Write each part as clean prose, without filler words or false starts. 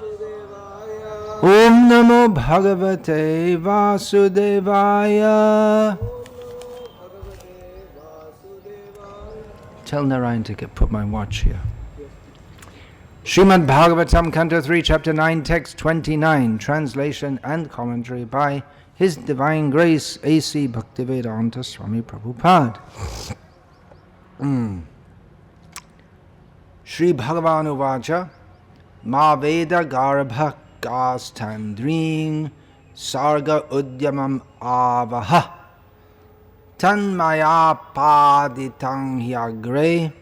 Om Namo Bhagavate Vasudevaya. Tell Narayan to put my watch here. Srimad Bhagavatam, Canto 3, Chapter 9, Text 29, translation and commentary by His Divine Grace A.C. Bhaktivedanta Swami Prabhupada. Shri Bhagavan Uvacha Ma Veda Garbha Gastandrin Sarga Udyamam Avaha Tanmaya Paditang Hyagre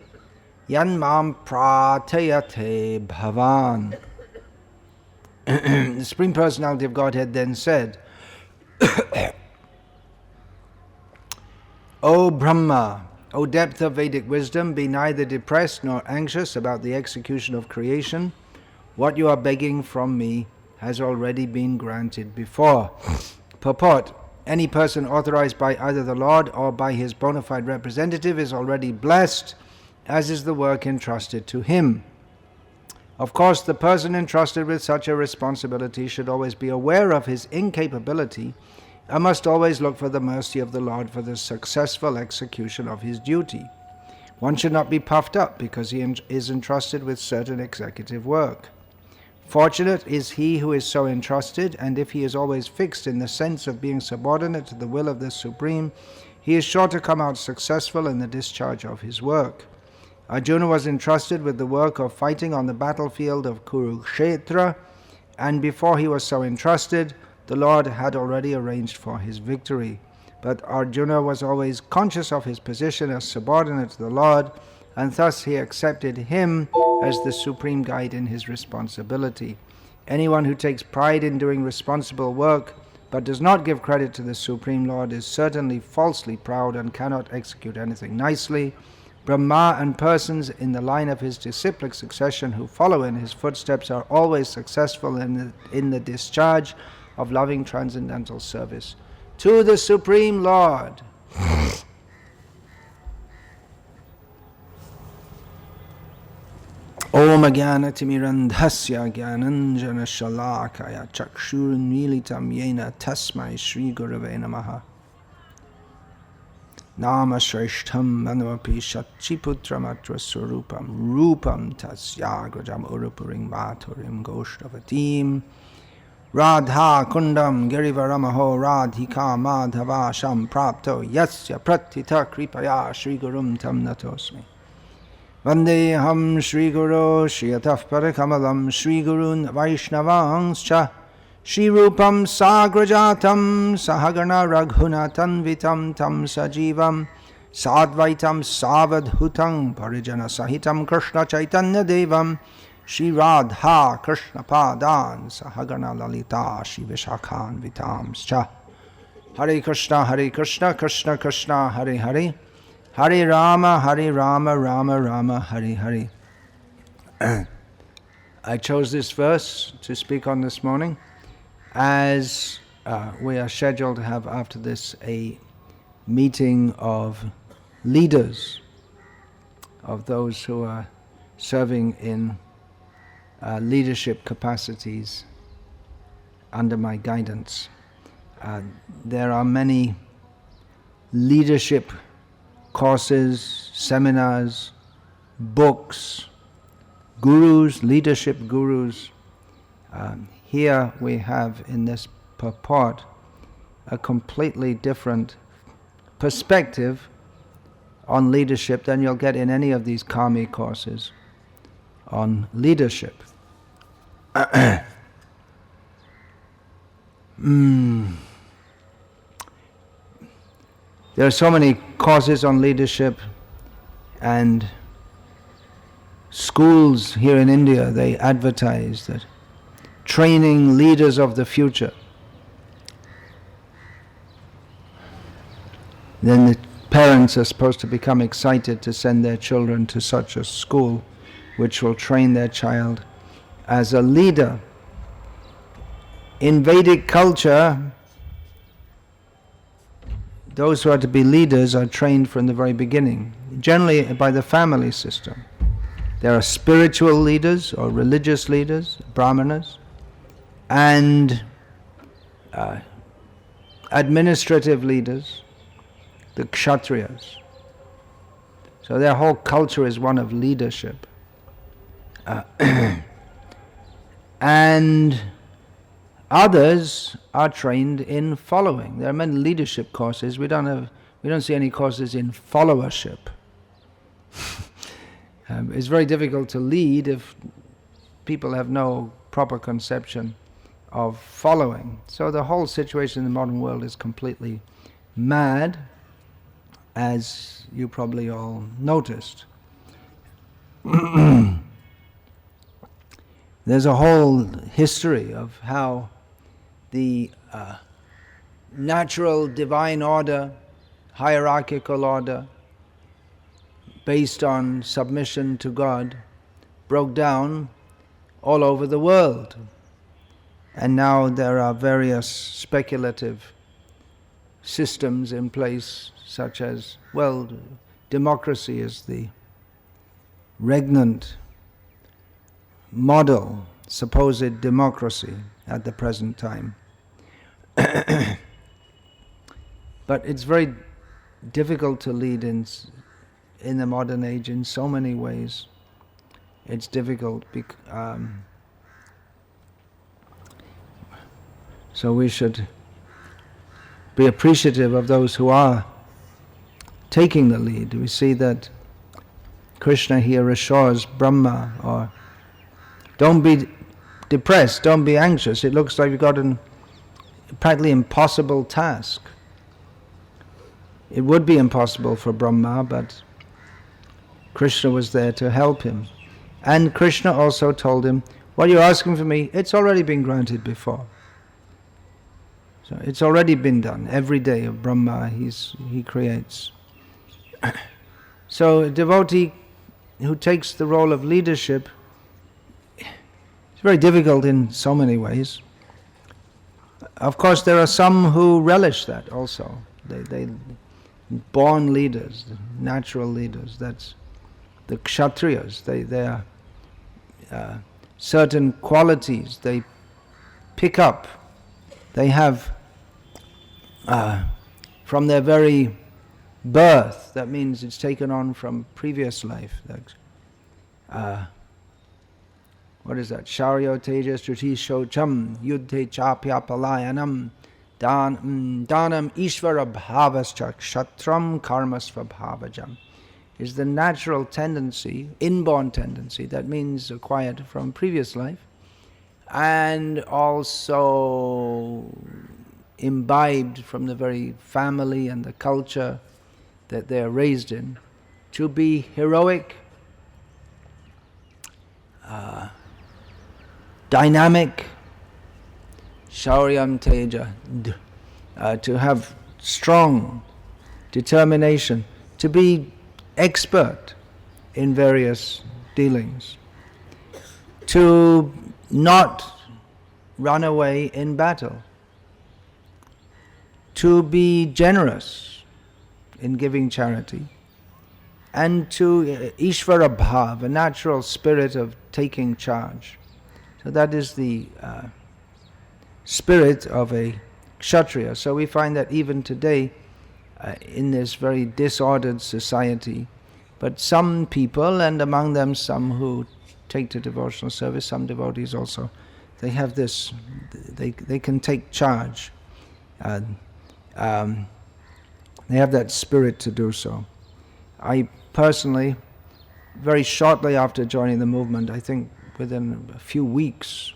Yanmam Pratayate Bhavan. The Supreme Personality of Godhead then said, O Brahma, O depth of Vedic wisdom, be neither depressed nor anxious about the execution of creation. What you are begging from me has already been granted before. Purport: any person authorized by either the Lord or by his bona fide representative is already blessed, as is the work entrusted to him. Of course, the person entrusted with such a responsibility should always be aware of his incapability and must always look for the mercy of the Lord for the successful execution of his duty. One should not be puffed up because he is entrusted with certain executive work. Fortunate is he who is so entrusted, and if he is always fixed in the sense of being subordinate to the will of the Supreme, he is sure to come out successful in the discharge of his work. Arjuna was entrusted with the work of fighting on the battlefield of Kurukshetra, and before he was so entrusted, the Lord had already arranged for his victory. But Arjuna was always conscious of his position as subordinate to the Lord, and thus he accepted him as the supreme guide in his responsibility. Anyone who takes pride in doing responsible work, but does not give credit to the Supreme Lord, is certainly falsely proud and cannot execute anything nicely. Brahma and persons in the line of his disciplic succession who follow in his footsteps are always successful in the discharge of loving transcendental service to the Supreme Lord. Om Jnanatimirandhasya Jnananjana Shalakaya Chakshurunmilitam Yena Tasmai Shri Gurave Namaha. Nama Shreshtham Manuapi Shachiputramatra Surupam Rupam Tasyagrajam Urupuring Maturim Goshtavatim Radha Kundam Girivaramaho Radhika Madhava Sham Prapto Yasya Pratita Kripaya Shri Gurum Tam Natosmi Vandeham Shri Guru Shriyataf Parakamalam Shri Gurun Vaishnavangscha Shri Rupam Sagrajatam Sahagana Raghunatan Vitam Tam Sajivam Sadvaitam Savadhutam Parijana Sahitam Krishna Chaitanya Devam Shri Radha Krishna Padan Sahagana Lalita Shri Vishakhan Vitamscha. Hare Krishna, Krishna Krishna, Hare Hare, Hare Rama, Rama Rama, Hare Hare. I chose this verse to speak on this morning as we are scheduled to have after this a meeting of leaders, of those who are serving in leadership capacities under my guidance. There are many leadership courses, seminars, books, gurus, leadership gurus. Here we have in this purport a completely different perspective on leadership than you'll get in any of these karmic courses on leadership. There are so many courses on leadership, and schools here in India, they advertise that training leaders of the future. Then the parents are supposed to become excited to send their children to such a school which will train their child as a leader. In Vedic culture, those who are to be leaders are trained from the very beginning, generally by the family system. There are spiritual leaders or religious leaders, brahmanas, and administrative leaders, the kshatriyas. So their whole culture is one of leadership. And others are trained in following. There are many leadership courses. We don't see any courses in followership. It's very difficult to lead if people have no proper conception of following. So the whole situation in the modern world is completely mad, as you probably all noticed. There's a whole history of how the natural divine order, hierarchical order, based on submission to God, broke down all over the world. And now there are various speculative systems in place, such as, well, democracy is the regnant model, supposed democracy at the present time. But it's very difficult to lead in the modern age in so many ways. It's difficult. So we should be appreciative of those who are taking the lead. We see that Krishna here assures Brahma, or don't be depressed, don't be anxious. It looks like you've got a practically impossible task. It would be impossible for Brahma, but Krishna was there to help him. And Krishna also told him, what you're asking for me, it's already been granted before. So it's already been done. Every day of Brahma he creates. So a devotee who takes the role of leadership, it's very difficult in so many ways. Of course, there are some who relish that also. They born leaders, natural leaders. That's the kshatriyas. They are certain qualities they pick up. They have from their very birth. That means it's taken on from previous life. What is that? Sharyo tejas trutisho cham yudhe chapya palayanam danam ishvara bhavascha kshatram karmasva bhavajam. Is the natural tendency, inborn tendency, that means acquired from previous life, and also imbibed from the very family and the culture that they are raised in, to be heroic, dynamic, shauryam teja, to have strong determination, to be expert in various dealings, to not run away in battle, to be generous in giving charity, and to Ishvara Bhav, a natural spirit of taking charge. So that is the spirit of a Kshatriya. So we find that even today, in this very disordered society, but some people, and among them some who take to devotional service, some devotees also, they have this, they can take charge. They have that spirit to do so. I personally, very shortly after joining the movement, I think within a few weeks,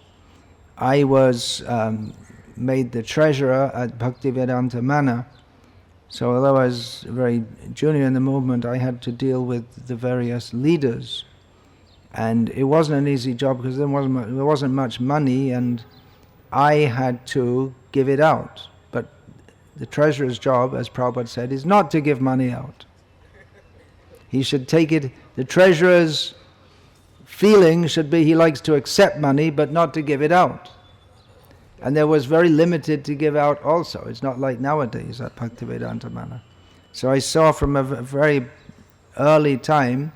I was made the treasurer at Bhaktivedanta Mana. So although I was very junior in the movement, I had to deal with the various leaders. And it wasn't an easy job because there wasn't much money, and I had to give it out. But the treasurer's job, as Prabhupada said, is not to give money out. He should take it, the treasurer's feeling should be he likes to accept money but not to give it out. And there was very limited to give out also. It's not like nowadays at Bhaktivedanta Mana. So I saw from a very early time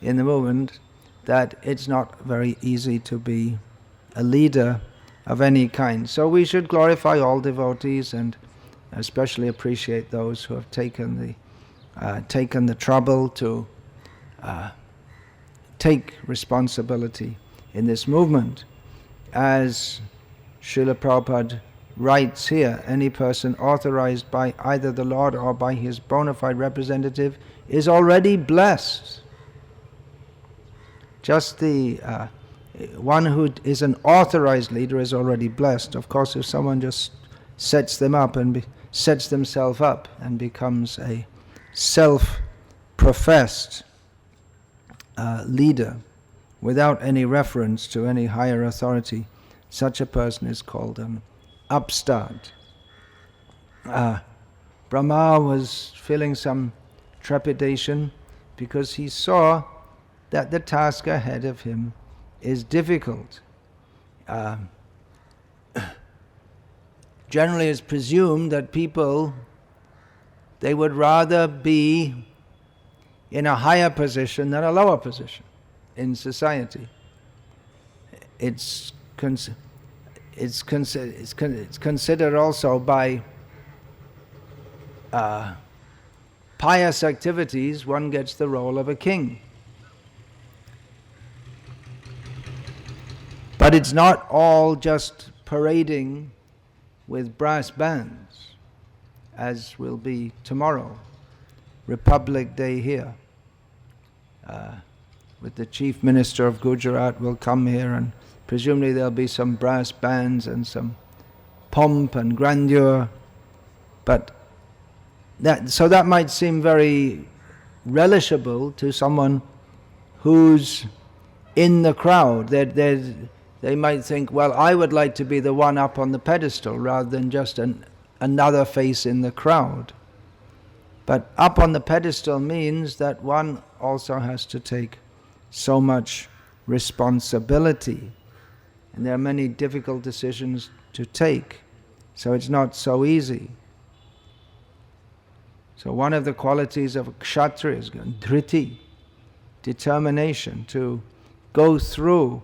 in the movement that it's not very easy to be a leader of any kind. So we should glorify all devotees and especially appreciate those who have taken the trouble to take responsibility in this movement. As Srila Prabhupada writes here, any person authorized by either the Lord or by his bona fide representative is already blessed. Just the one who is an authorized leader is already blessed. Of course, if someone just sets themselves up and becomes a self-professed leader without any reference to any higher authority, such a person is called an upstart. Brahma was feeling some trepidation because he saw that the task ahead of him is difficult. Generally it's presumed that people, they would rather be in a higher position than a lower position in society. It's considered also by pious activities, one gets the role of a king. But it's not all just parading with brass bands, as will be tomorrow, Republic Day here. With the Chief Minister of Gujarat will come here, and presumably there'll be some brass bands and some pomp and grandeur. But that might seem very relishable to someone who's in the crowd. They might think, well, I would like to be the one up on the pedestal rather than just another face in the crowd. But up on the pedestal means that one also has to take so much responsibility. And there are many difficult decisions to take. So it's not so easy. So one of the qualities of a kshatriya is dhriti, determination to go through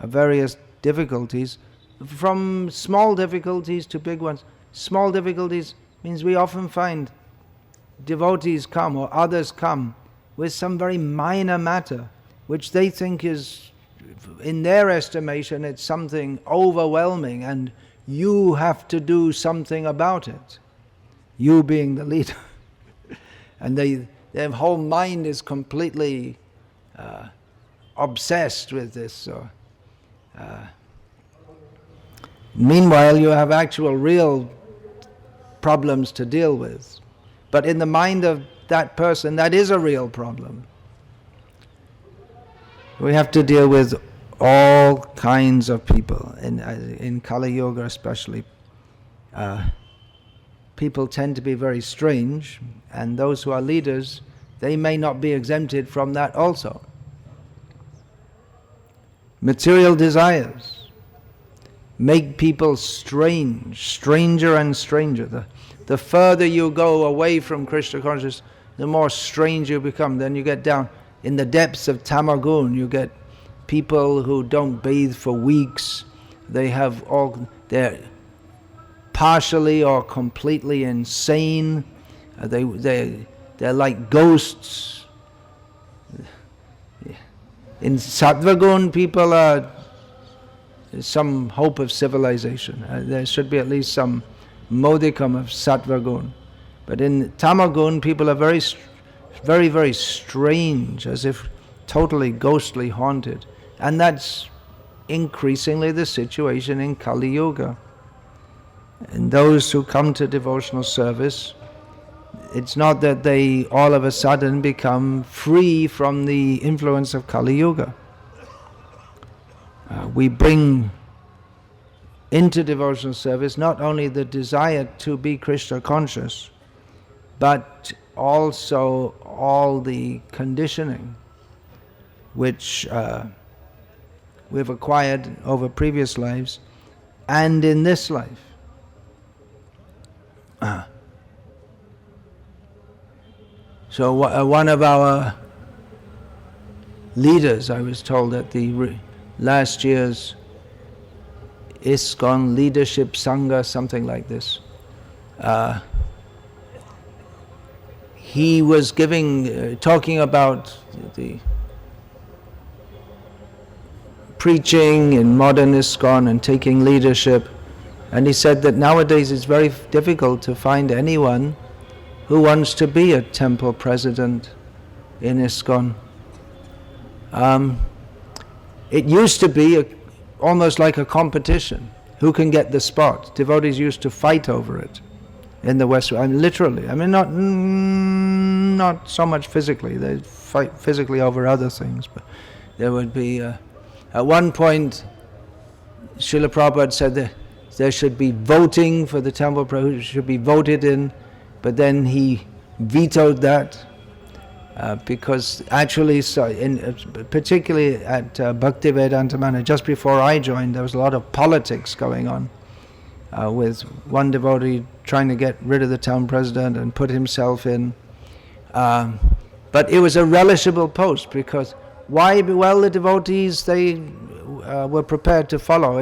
various difficulties, from small difficulties to big ones. Small difficulties means we often find devotees come or others come with some very minor matter which they think is, in their estimation, it's something overwhelming and you have to do something about it. You being the leader. And their whole mind is completely obsessed with this. Meanwhile, you have actual real problems to deal with. But in the mind of that person, that is a real problem. We have to deal with all kinds of people. In Kali Yuga especially, people tend to be very strange, and those who are leaders, they may not be exempted from that also. Material desires make people strange, stranger and stranger. The further you go away from Krishna consciousness, the more strange you become. Then you get down in the depths of tamagun. You get people who don't bathe for weeks. They're partially or completely insane. They're like ghosts. In Sattvagun, people are some hope of civilization. There should be at least some modicum of Sattvagun. But in Tamagun, people are very, very, very strange, as if totally ghostly haunted. And that's increasingly the situation in Kali Yuga. And those who come to devotional service, it's not that they all of a sudden become free from the influence of Kali Yuga. We bring into devotional service not only the desire to be Krishna conscious, but also all the conditioning which we've acquired over previous lives and in this life. So one of our leaders, I was told at the last year's ISKCON Leadership Sangha, something like this. He was talking about the preaching in modern ISKCON and taking leadership, and he said that nowadays it's very difficult to find anyone who wants to be a temple president in ISKCON. It used to be almost like a competition. Who can get the spot? Devotees used to fight over it in the West. Literally. Not so much physically. They'd fight physically over other things. But there would be... at one point, Srila Prabhupada said that there should be voting for the temple president, should be voted in, but then he vetoed that. Because actually, particularly at Bhakti Vedanta Manor, just before I joined, there was a lot of politics going on, with one devotee trying to get rid of the town president and put himself in. But it was a relishable post, because why? Well, the devotees, they were prepared to follow.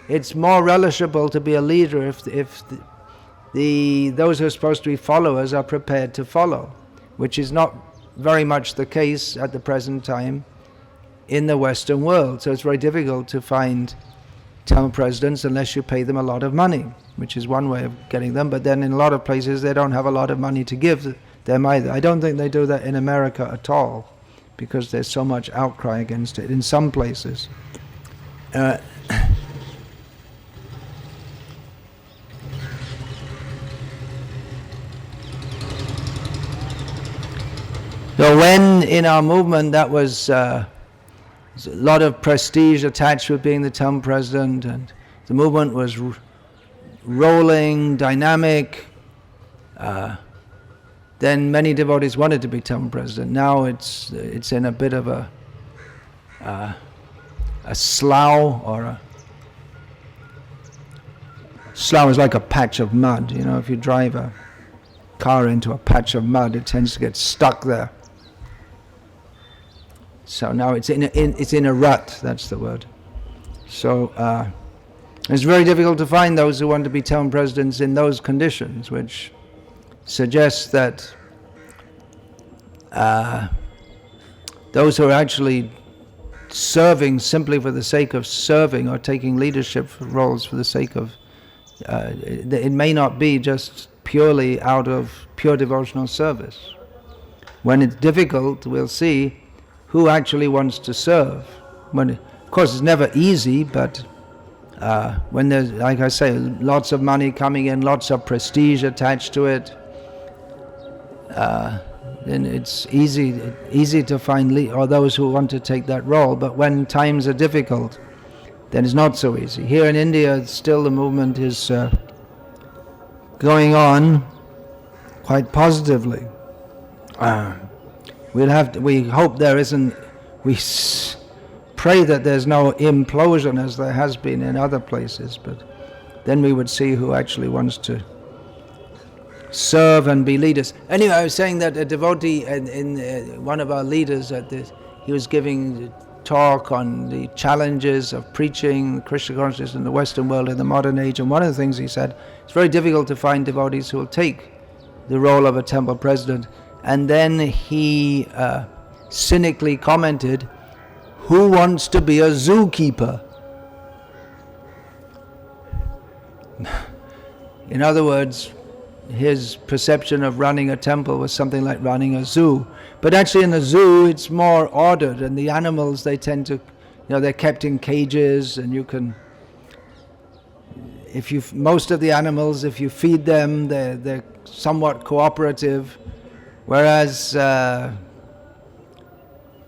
It's more relishable to be a leader if those who are supposed to be followers are prepared to follow, which is not very much the case at the present time in the Western world. So it's very difficult to find town presidents unless you pay them a lot of money, which is one way of getting them. But then in a lot of places they don't have a lot of money to give them either. I don't think they do that in America at all, because there's so much outcry against it in some places. So when in our movement that was a lot of prestige attached with being the town president, and the movement was rolling, dynamic, then many devotees wanted to be town president. Now it's in a bit of a slough, or a slough is like a patch of mud. You know, if you drive a car into a patch of mud, it tends to get stuck there. So now it's in a rut, that's the word. So it's very difficult to find those who want to be town presidents in those conditions, which suggests that those who are actually serving simply for the sake of serving, or taking leadership roles for the sake of, it may not be just purely out of pure devotional service. When it's difficult, we'll see who actually wants to serve. Of course, it's never easy, but when there's, like I say, lots of money coming in, lots of prestige attached to it, then it's easy to find or those who want to take that role. But when times are difficult, then it's not so easy. Here in India, still the movement is going on quite positively. We hope there isn't, we pray that there's no implosion as there has been in other places, but then we would see who actually wants to serve and be leaders. Anyway, I was saying that a devotee in one of our leaders at this, he was giving a talk on the challenges of preaching Krishna consciousness in the Western world in the modern age, and one of the things he said, it's very difficult to find devotees who will take the role of a temple president. And then he cynically commented, "Who wants to be a zookeeper?" In other words, his perception of running a temple was something like running a zoo. But actually in a zoo it's more ordered, and the animals, they tend to, they're kept in cages, and you can, most of the animals, if you feed them, they're somewhat cooperative. Whereas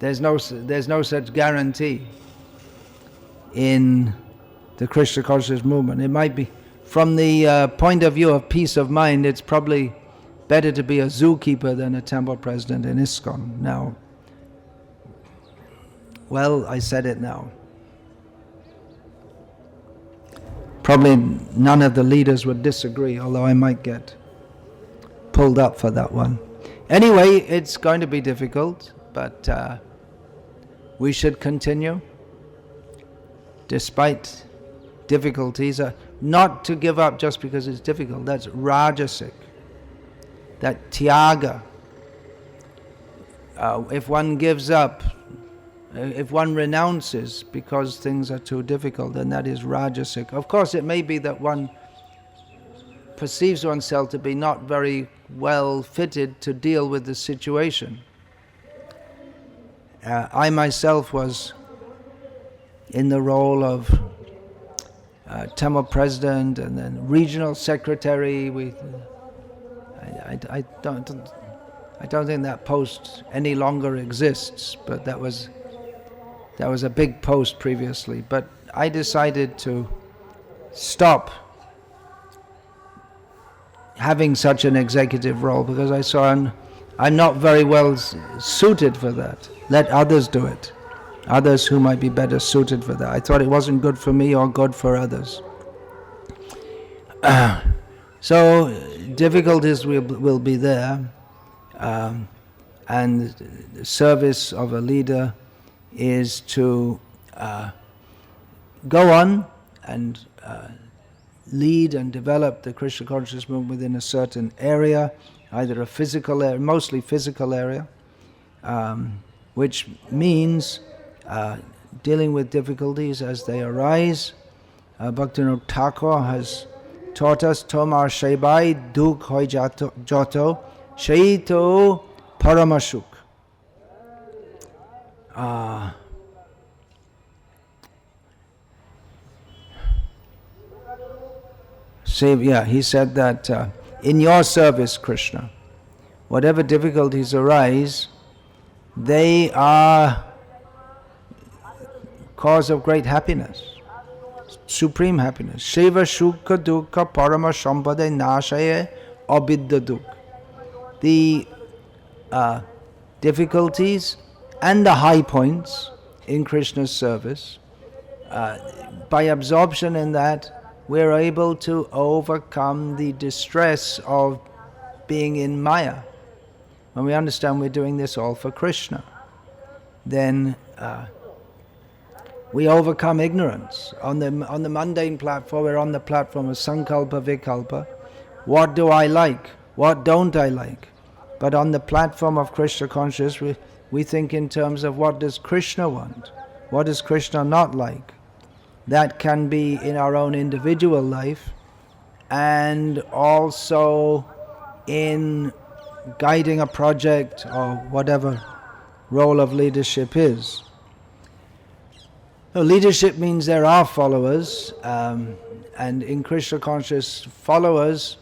there's no such guarantee in the Krishna consciousness movement. It might be, from the point of view of peace of mind, it's probably better to be a zookeeper than a temple president in ISKCON. Now, well, I said it now. Probably none of the leaders would disagree, although I might get pulled up for that one. Anyway, it's going to be difficult, but we should continue despite difficulties. Not to give up just because it's difficult. That's rajasic. That tyaga. If one gives up, if one renounces because things are too difficult, then that is rajasic. Of course, it may be that one perceives oneself to be not very well fitted to deal with the situation. I myself was in the role of temple president and then regional secretary. I don't think that post any longer exists, but that was a big post previously. But I decided to stop having such an executive role because I saw I'm not very well suited for that. Let others do it. Others who might be better suited for that. I thought it wasn't good for me or good for others. So difficulties will be there, and the service of a leader is to go on and lead and develop the Krishna consciousness movement within a certain area, either a physical area, mostly physical area, which means dealing with difficulties as they arise. Bhaktivinoda Thakur has taught us, Tomar Shebai Duk Hoi Joto Sheito Paramashuk. He said that in your service, Krishna, whatever difficulties arise, they are cause of great happiness, supreme happiness. Shiva Shukha Dukkha Parama Sampade Nashaye Abidda Duk. The difficulties and the high points in Krishna's service, by absorption in that, we're able to overcome the distress of being in Maya. When we understand we're doing this all for Krishna, then we overcome ignorance. On the mundane platform, we're on the platform of Sankalpa Vikalpa. What do I like? What don't I like? But on the platform of Krishna consciousness, we think in terms of what does Krishna want? What does Krishna not like? That can be in our own individual life and also in guiding a project or whatever role of leadership is. So leadership means there are followers, and in Krishna conscious, followers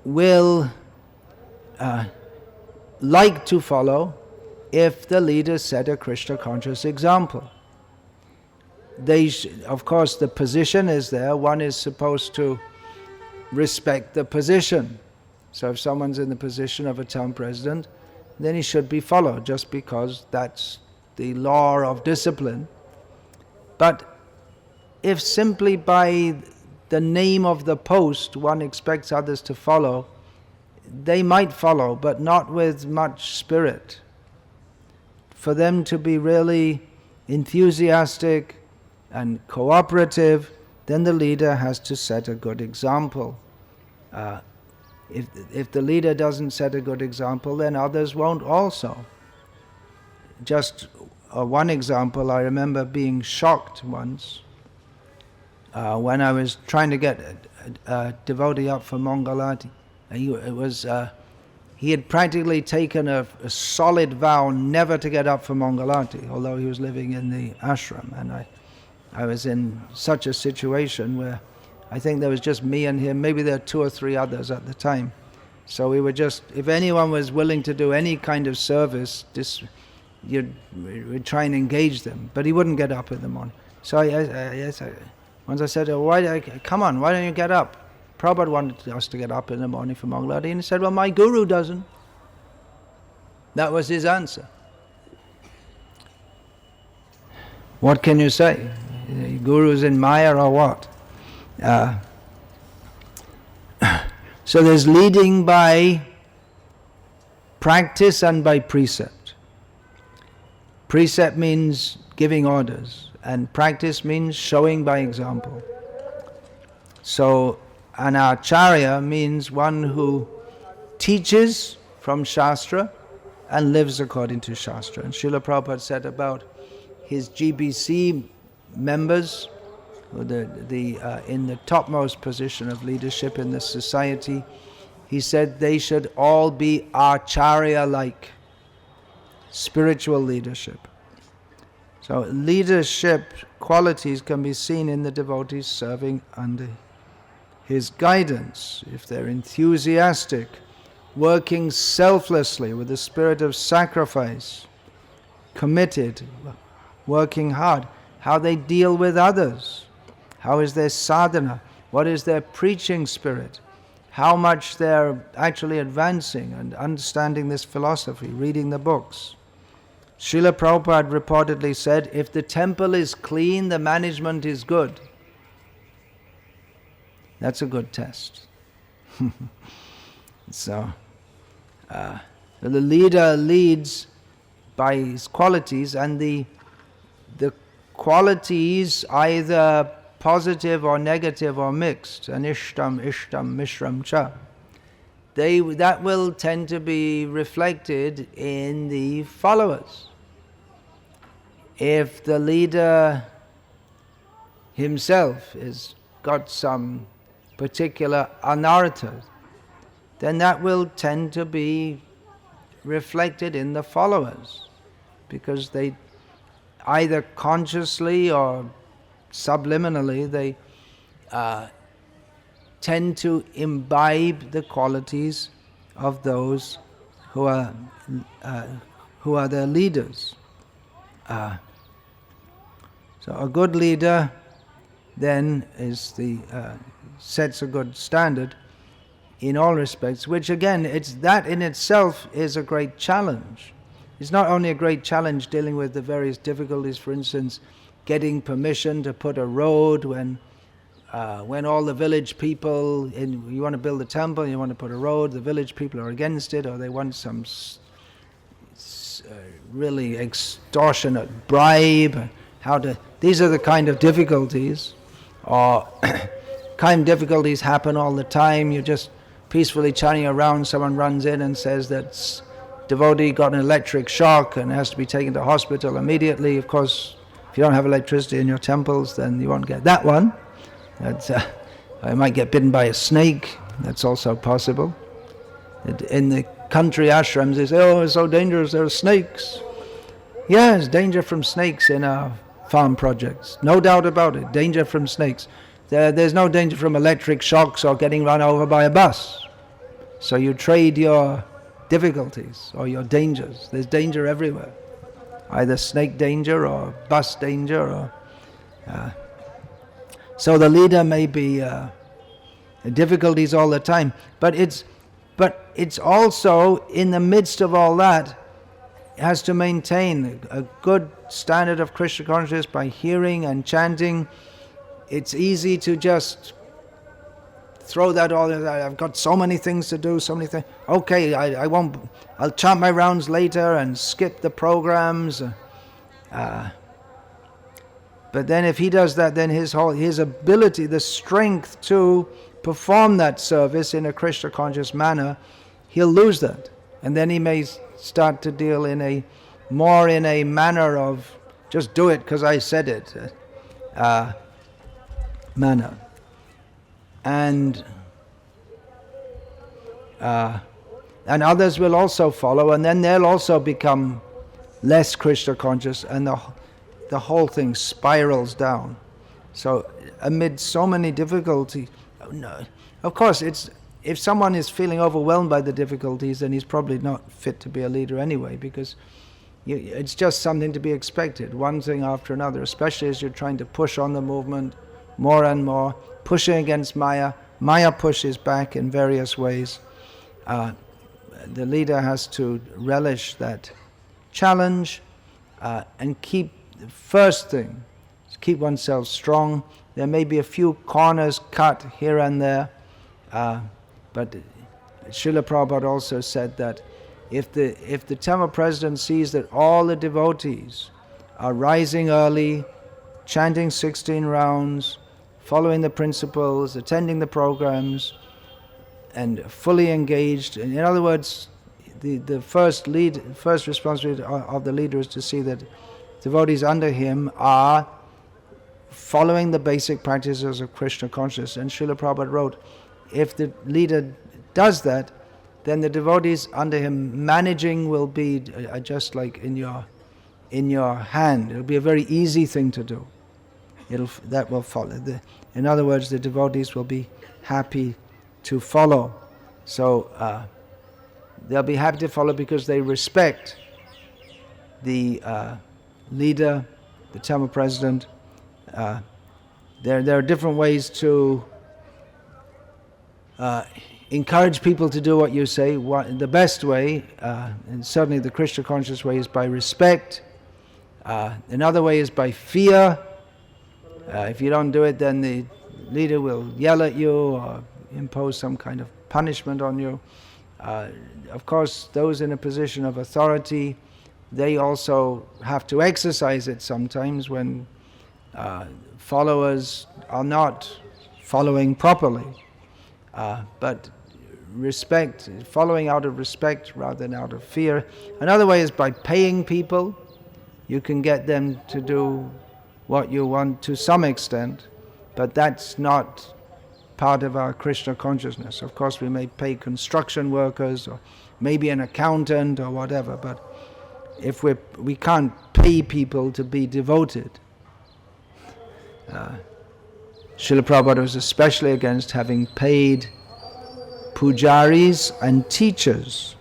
will like to follow if the leader set a Krishna conscious example. Of course, the position is there. One is supposed to respect the position. So if someone's in the position of a town president, then he should be followed, just because that's the law of discipline. But if simply by the name of the post one expects others to follow, they might follow, but not with much spirit. For them to be really enthusiastic and cooperative, then the leader has to set a good example. If the leader doesn't set a good example, then others won't also. Just one example, I remember being shocked once when I was trying to get a devotee up for Mangalati. He had practically taken a solid vow never to get up for Mangalati, although he was living in the ashram, and I was in such a situation where I think there was just me and him, maybe there were 2 or 3 others at the time. So we were just, if anyone was willing to do any kind of service, we'd try and engage them, but he wouldn't get up in the morning. So once I said, come on, why don't you get up? Prabhupada wanted us to get up in the morning for Mangalati, and he said, well, my guru doesn't. That was his answer. What can you say? Guru's in Maya or what? So there's leading by practice and by precept. Precept means giving orders, and practice means showing by example. So, an acharya means one who teaches from Shastra and lives according to Shastra. And Srila Prabhupada said about his GBC members, in the topmost position of leadership in the society, he said they should all be acharya-like, spiritual leadership. So leadership qualities can be seen in the devotees serving under his guidance. If they're enthusiastic, working selflessly with the spirit of sacrifice, committed, working hard, how they deal with others, how is their sadhana, what is their preaching spirit, how much they're actually advancing and understanding this philosophy, reading the books. Srila Prabhupada reportedly said, if the temple is clean, the management is good. That's a good test. So, the leader leads by his qualities, and the qualities either positive or negative or mixed, anishtam, ishtam, mishram cha, that will tend to be reflected in the followers. If the leader himself has got some particular anartha, then that will tend to be reflected in the followers, because they either consciously or subliminally they tend to imbibe the qualities of those who are their leaders. So a good leader then is sets a good standard in all respects, which again, that in itself is a great challenge. It's not only a great challenge dealing with the various difficulties, for instance, getting permission to put a road when all the village people, you want to build a temple, you want to put a road, the village people are against it, or they want some really extortionate bribe. These are the kind of difficulties, or kind of difficulties happen all the time. You're just peacefully chanting around, someone runs in and says that devotee got an electric shock and has to be taken to hospital immediately. Of course, if you don't have electricity in your temples, then you won't get that one. You might get bitten by a snake. That's also possible. In the country ashrams, they say, oh, it's so dangerous, there are snakes. Yes, danger from snakes in our farm projects. No doubt about it, danger from snakes. There's no danger from electric shocks or getting run over by a bus. So you trade your difficulties or your dangers. There's danger everywhere. Either snake danger or bus danger. So the leader may be difficulties all the time. But it's also, in the midst of all that, has to maintain a good standard of Krishna consciousness by hearing and chanting. It's easy to just throw that all. I've got so many things to do, so many things. Okay, I'll chant my rounds later and skip the programs. But then if he does that, then his ability, the strength to perform that service in a Krishna conscious manner, he'll lose that. And then he may start to deal in a manner of just do it because I said it manner. And others will also follow, and then they'll also become less Krishna conscious, and the whole thing spirals down. So amid so many difficulties, of course, if someone is feeling overwhelmed by the difficulties, then he's probably not fit to be a leader anyway, because it's just something to be expected, one thing after another, especially as you're trying to push on the movement more and more, pushing against Maya. Maya pushes back in various ways. The leader has to relish that challenge and keep, the first thing, is keep oneself strong. There may be a few corners cut here and there, but Srila Prabhupada also said that If the temple president sees that all the devotees are rising early, chanting 16 rounds, following the principles, attending the programs, and fully engaged. In other words, the first responsibility of the leader is to see that devotees under him are following the basic practices of Krishna consciousness. And Srila Prabhupada wrote, if the leader does that, then the devotees under him managing will be just like in your hand. It'll be a very easy thing to do. That will follow. In other words, the devotees will be happy to follow. So they'll be happy to follow because they respect the leader, the temple president. There are different ways to encourage people to do what you say. The best way, and certainly the Krishna conscious way, is by respect. Another way is by fear. If you don't do it, then the leader will yell at you or impose some kind of punishment on you. Of course, those in a position of authority, they also have to exercise it sometimes when followers are not following properly. But respect, following out of respect rather than out of fear. Another way is by paying people. You can get them to do what you want to some extent, but that's not part of our Krishna consciousness. Of course, we may pay construction workers or maybe an accountant or whatever, but if we can't pay people to be devoted. Srila Prabhupada was especially against having paid pujaris and teachers.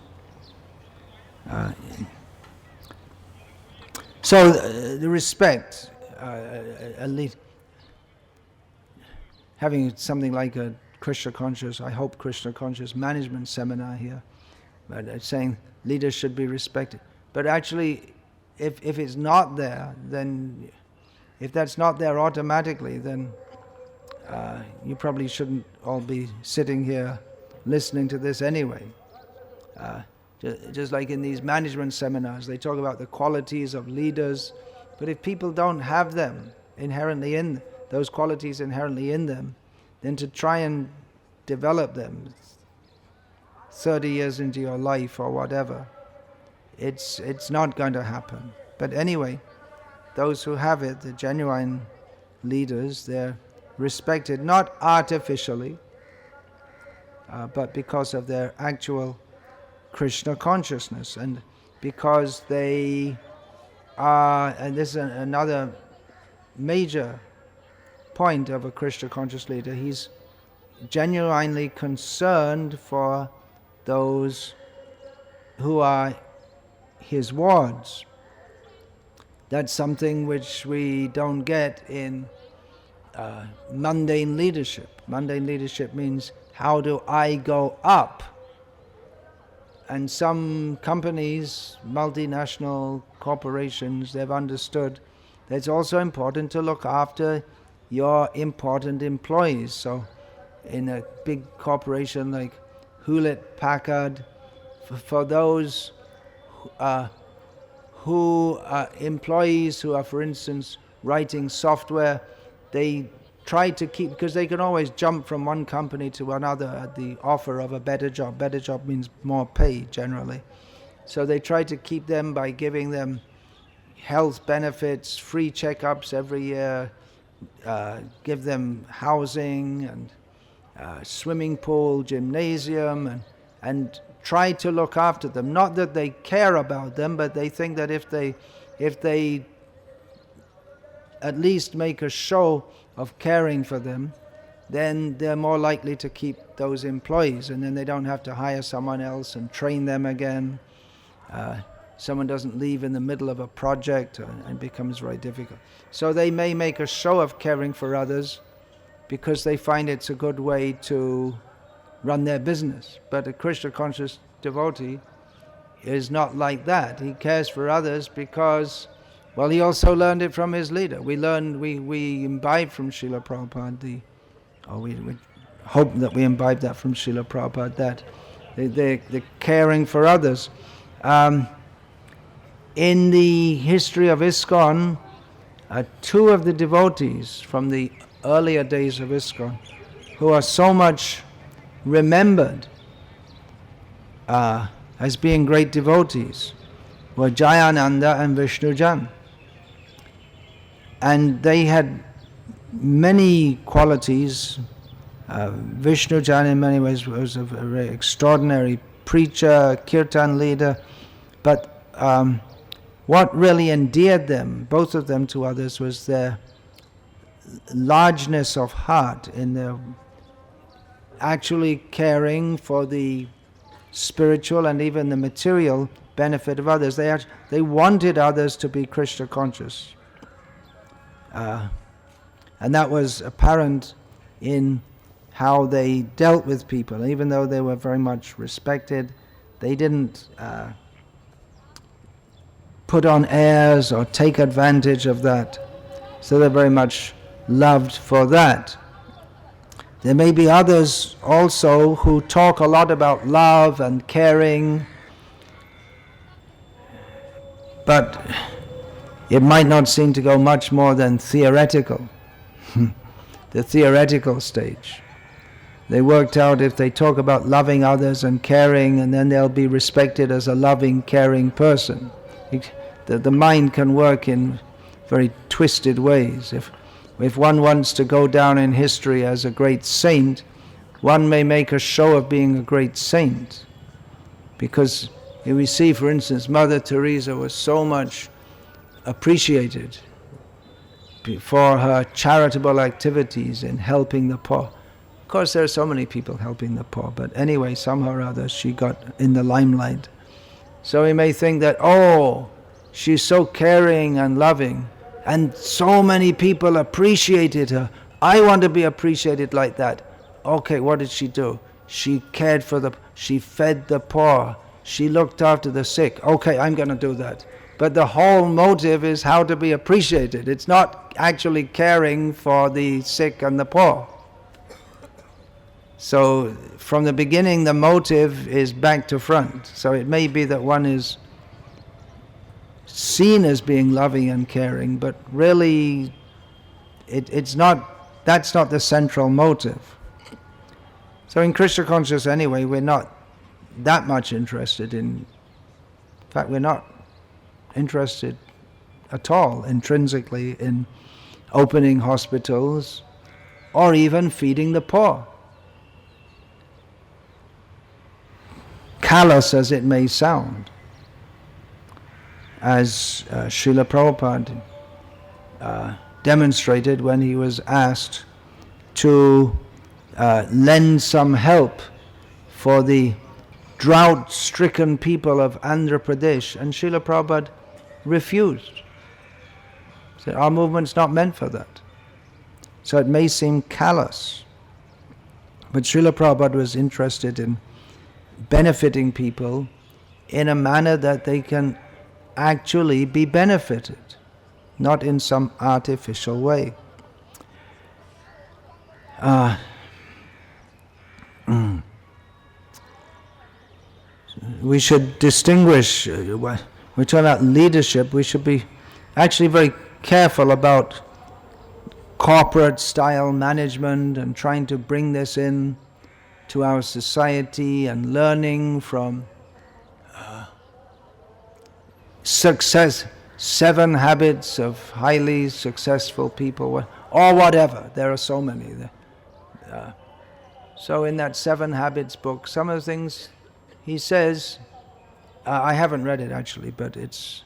So the respect, at least having something like a Krishna conscious, I hope Krishna conscious management seminar here, but it's saying leaders should be respected. But actually, if it's not there, then if that's not there automatically, then you probably shouldn't all be sitting here listening to this anyway. Just like in these management seminars, they talk about the qualities of leaders, but if people don't have them inherently in those qualities inherently in them, then to try and develop them 30 years into your life or whatever, it's not going to happen. But anyway, those who have it, the genuine leaders, they're respected not artificially, but because of their actual Krishna consciousness, and because they are, and this is another major point of a Krishna conscious leader, he's genuinely concerned for those who are his wards. That's something which we don't get in mundane leadership. Mundane leadership means, how do I go up? And some companies, multinational corporations, they've understood that it's also important to look after your important employees. So in a big corporation like Hewlett Packard, for those employees who are, for instance, writing software, they try to keep, because they can always jump from one company to another at the offer of a better job. Better job means more pay generally. So they try to keep them by giving them health benefits, free checkups every year, give them housing and swimming pool, gymnasium, and try to look after them. Not that they care about them, but they think that if they at least make a show of caring for them, then they're more likely to keep those employees, and then they don't have to hire someone else and train them again. Someone doesn't leave in the middle of a project, and it becomes very difficult. So they may make a show of caring for others because they find it's a good way to run their business. But a Krishna conscious devotee is not like that. He cares for others because, well, he also learned it from his leader. We imbibe from Srila Prabhupada, we hope that we imbibe that from Srila Prabhupada, that the caring for others. In the history of ISKCON, two of the devotees from the earlier days of ISKCON, who are so much remembered as being great devotees, were Jayananda and Vishnujan. And they had many qualities. Vishnujan in many ways was a very extraordinary preacher, kirtan leader, but what really endeared them, both of them, to others was their largeness of heart in their actually caring for the spiritual and even the material benefit of others. They wanted others to be Krishna conscious. And that was apparent in how they dealt with people. Even though they were very much respected, they didn't put on airs or take advantage of that. So they're very much loved for that. There may be others also who talk a lot about love and caring, but it might not seem to go much more than theoretical, the theoretical stage. They worked out if they talk about loving others and caring, and then they'll be respected as a loving, caring person. The mind can work in very twisted ways. If one wants to go down in history as a great saint, one may make a show of being a great saint. Because we see, for instance, Mother Teresa was so much appreciated for her charitable activities in helping the poor. Of course, there are so many people helping the poor, but anyway, somehow or other, she got in the limelight. So we may think that, oh, she's so caring and loving, and so many people appreciated her. I want to be appreciated like that. Okay, what did she do? She cared for she fed the poor. She looked after the sick. Okay, I'm going to do that. But the whole motive is how to be appreciated. It's not actually caring for the sick and the poor. So from the beginning, the motive is back to front. So it may be that one is seen as being loving and caring, but really that's not the central motive. So in Krishna consciousness anyway, we're not that much interested in fact, we're not interested at all intrinsically in opening hospitals or even feeding the poor. Callous as it may sound, as Srila Prabhupada demonstrated when he was asked to lend some help for the drought-stricken people of Andhra Pradesh, and Srila Prabhupada refused. He said, our movement's not meant for that. So it may seem callous, but Srila Prabhupada was interested in benefiting people in a manner that they can actually be benefited, not in some artificial way. We should distinguish, we're talking about leadership, we should be actually very careful about corporate style management and trying to bring this in to our society and learning from success, 7 habits of highly successful people, or whatever. There are so many. So in that 7 Habits book, some of the things he says, I haven't read it actually, but it's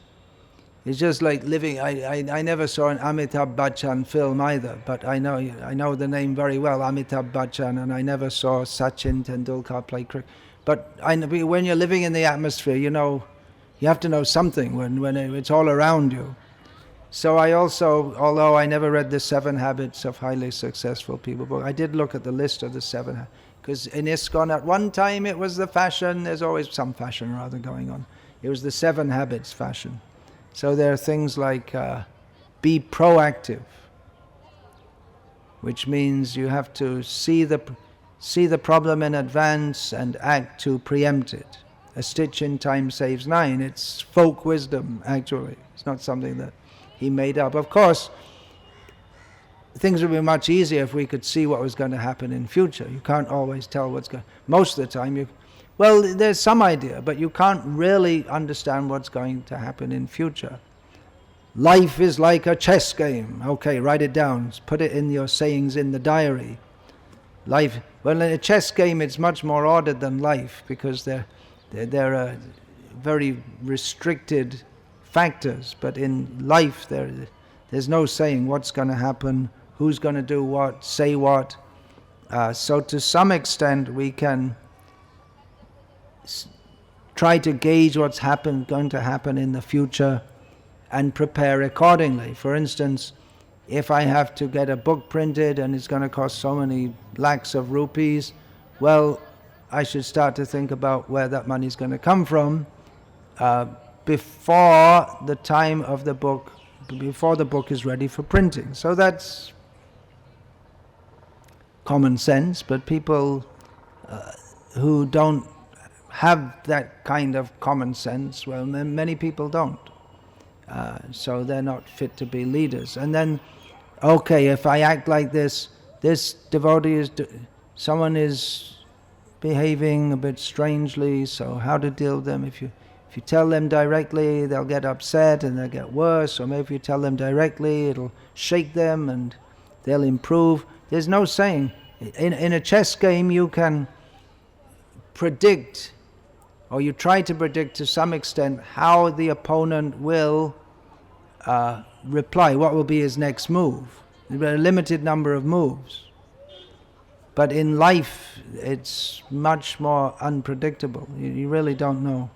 just like living. I never saw an Amitabh Bachchan film either, but I know the name very well, Amitabh Bachchan, and I never saw Sachin Tendulkar play cricket. But when you're living in the atmosphere, you have to know something when it's all around you. So I also, although I never read the 7 Habits of Highly Successful People book, I did look at the list of the 7, because in ISKCON at one time it was the fashion, there's always some fashion or other going on. It was the 7 Habits fashion. So there are things like be proactive, which means you have to see the problem in advance and act to preempt it. a stitch in time saves nine. It's folk wisdom, actually. It's not something that he made up. Of course, things would be much easier if we could see what was going to happen in future. You can't always tell what's going. Most of the time, well, there's some idea, but you can't really understand what's going to happen in future. Life is like a chess game. Okay, write it down. Put it in your sayings in the diary. Life. Well, in a chess game, it's much more ordered than life, because there are very restricted factors. But in life, there's no saying what's going to happen, who's going to do what, say what. So to some extent, we can try to gauge what's going to happen in the future and prepare accordingly. For instance, if I have to get a book printed and it's going to cost so many lakhs of rupees, well, I should start to think about where that money is going to come from before the time of the book, before the book is ready for printing. So that's common sense, but people who don't have that kind of common sense, well, many people don't. So they're not fit to be leaders. And then, okay, if I act like this devotee someone is behaving a bit strangely, so how to deal with them? If you tell them directly, they'll get upset and they'll get worse, or maybe if you tell them directly, it'll shake them and they'll improve. There's no saying. In a chess game, you can predict, or you try to predict to some extent, how the opponent will reply, what will be his next move. There are a limited number of moves. But in life, it's much more unpredictable. You really don't know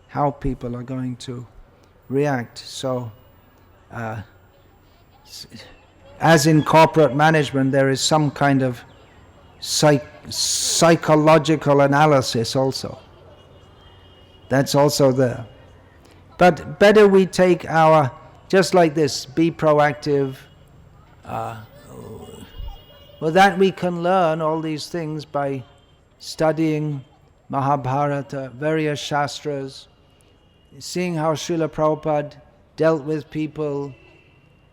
how people are going to react. So, as in corporate management, there is some kind of psychological analysis also. That's also there. But better we take just like this, be proactive. Well, that we can learn all these things by studying Mahabharata, various shastras, seeing how Srila Prabhupada dealt with people.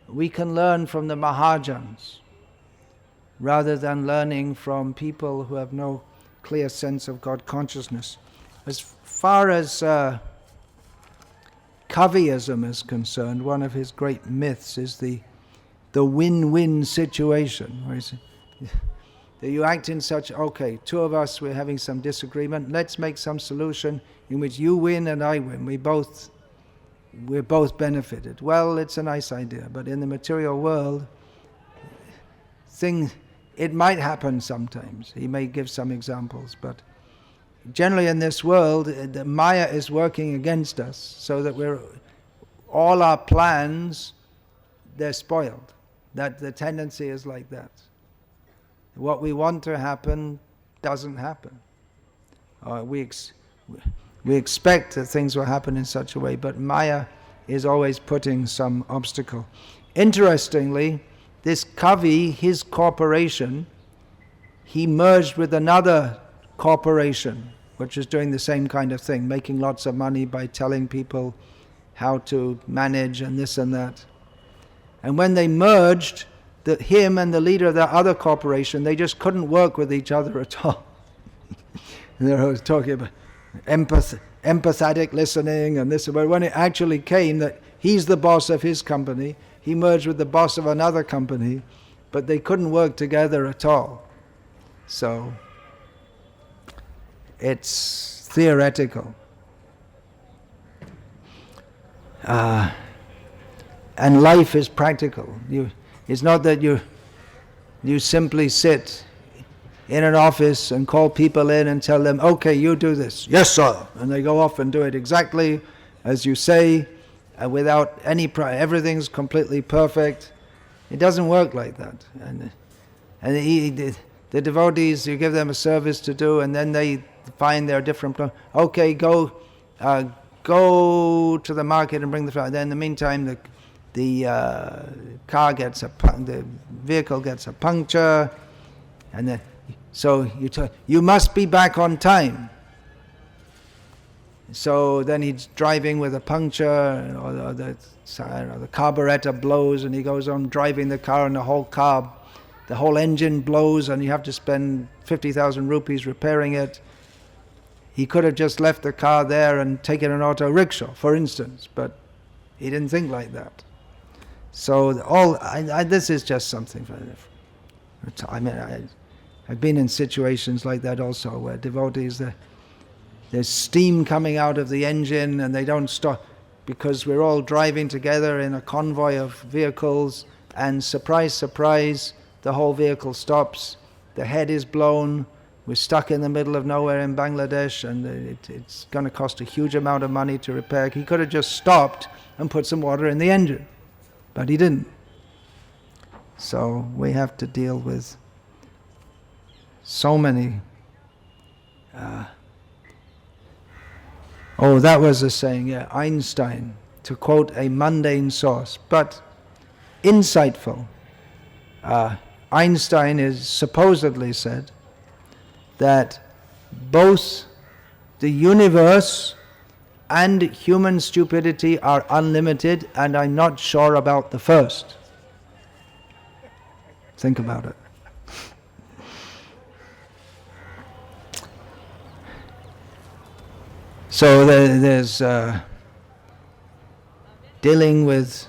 We can learn from the Mahajans, rather than learning from people who have no clear sense of God consciousness. As far as Kaviism is concerned, one of his great myths is the win-win situation, where you act in such, okay, two of us, we're having some disagreement, let's make some solution in which you win and I win. We're both benefited. Well, it's a nice idea, but in the material world, it might happen sometimes. He may give some examples, but generally in this world, the Maya is working against us, so that all our plans, they're spoiled. That the tendency is like that. What we want to happen doesn't happen. We expect that things will happen in such a way, but Maya is always putting some obstacle. Interestingly, this Kavi, his corporation, he merged with another corporation, which is doing the same kind of thing, making lots of money by telling people how to manage and this and that. And when they merged, him and the leader of that other corporation, they just couldn't work with each other at all. And they're always talking about empathetic listening and this, but when it actually came that he's the boss of his company, he merged with the boss of another company, but they couldn't work together at all. So it's theoretical. And life is practical. It's not that you simply sit in an office and call people in and tell them, okay, you do this. Yes, sir. And they go off and do it exactly as you say, without any everything's completely perfect. It doesn't work like that. And the devotees, you give them a service to do, and then they find their different plans. Okay, go to the market and bring the flour. Then in the meantime, the vehicle gets a puncture, and then so you must be back on time. So then he's driving with a puncture, or the carburetor blows, and he goes on driving the car, and the whole engine blows, and you have to spend 50,000 rupees repairing it. He could have just left the car there and taken an auto rickshaw, for instance, but he didn't think like that. So this is just something for I mean, I've been in situations like that also, where devotees, there's steam coming out of the engine and they don't stop, because we're all driving together in a convoy of vehicles, and surprise, surprise, the whole vehicle stops, the head is blown, we're stuck in the middle of nowhere in Bangladesh, and it's going to cost a huge amount of money to repair. He could have just stopped and put some water in the engine, but he didn't. So we have to deal with so many. That was a saying, yeah, Einstein, to quote a mundane source, but insightful. Einstein is supposedly said that both the universe and human stupidity are unlimited, and I'm not sure about the first. Think about it. So there's dealing with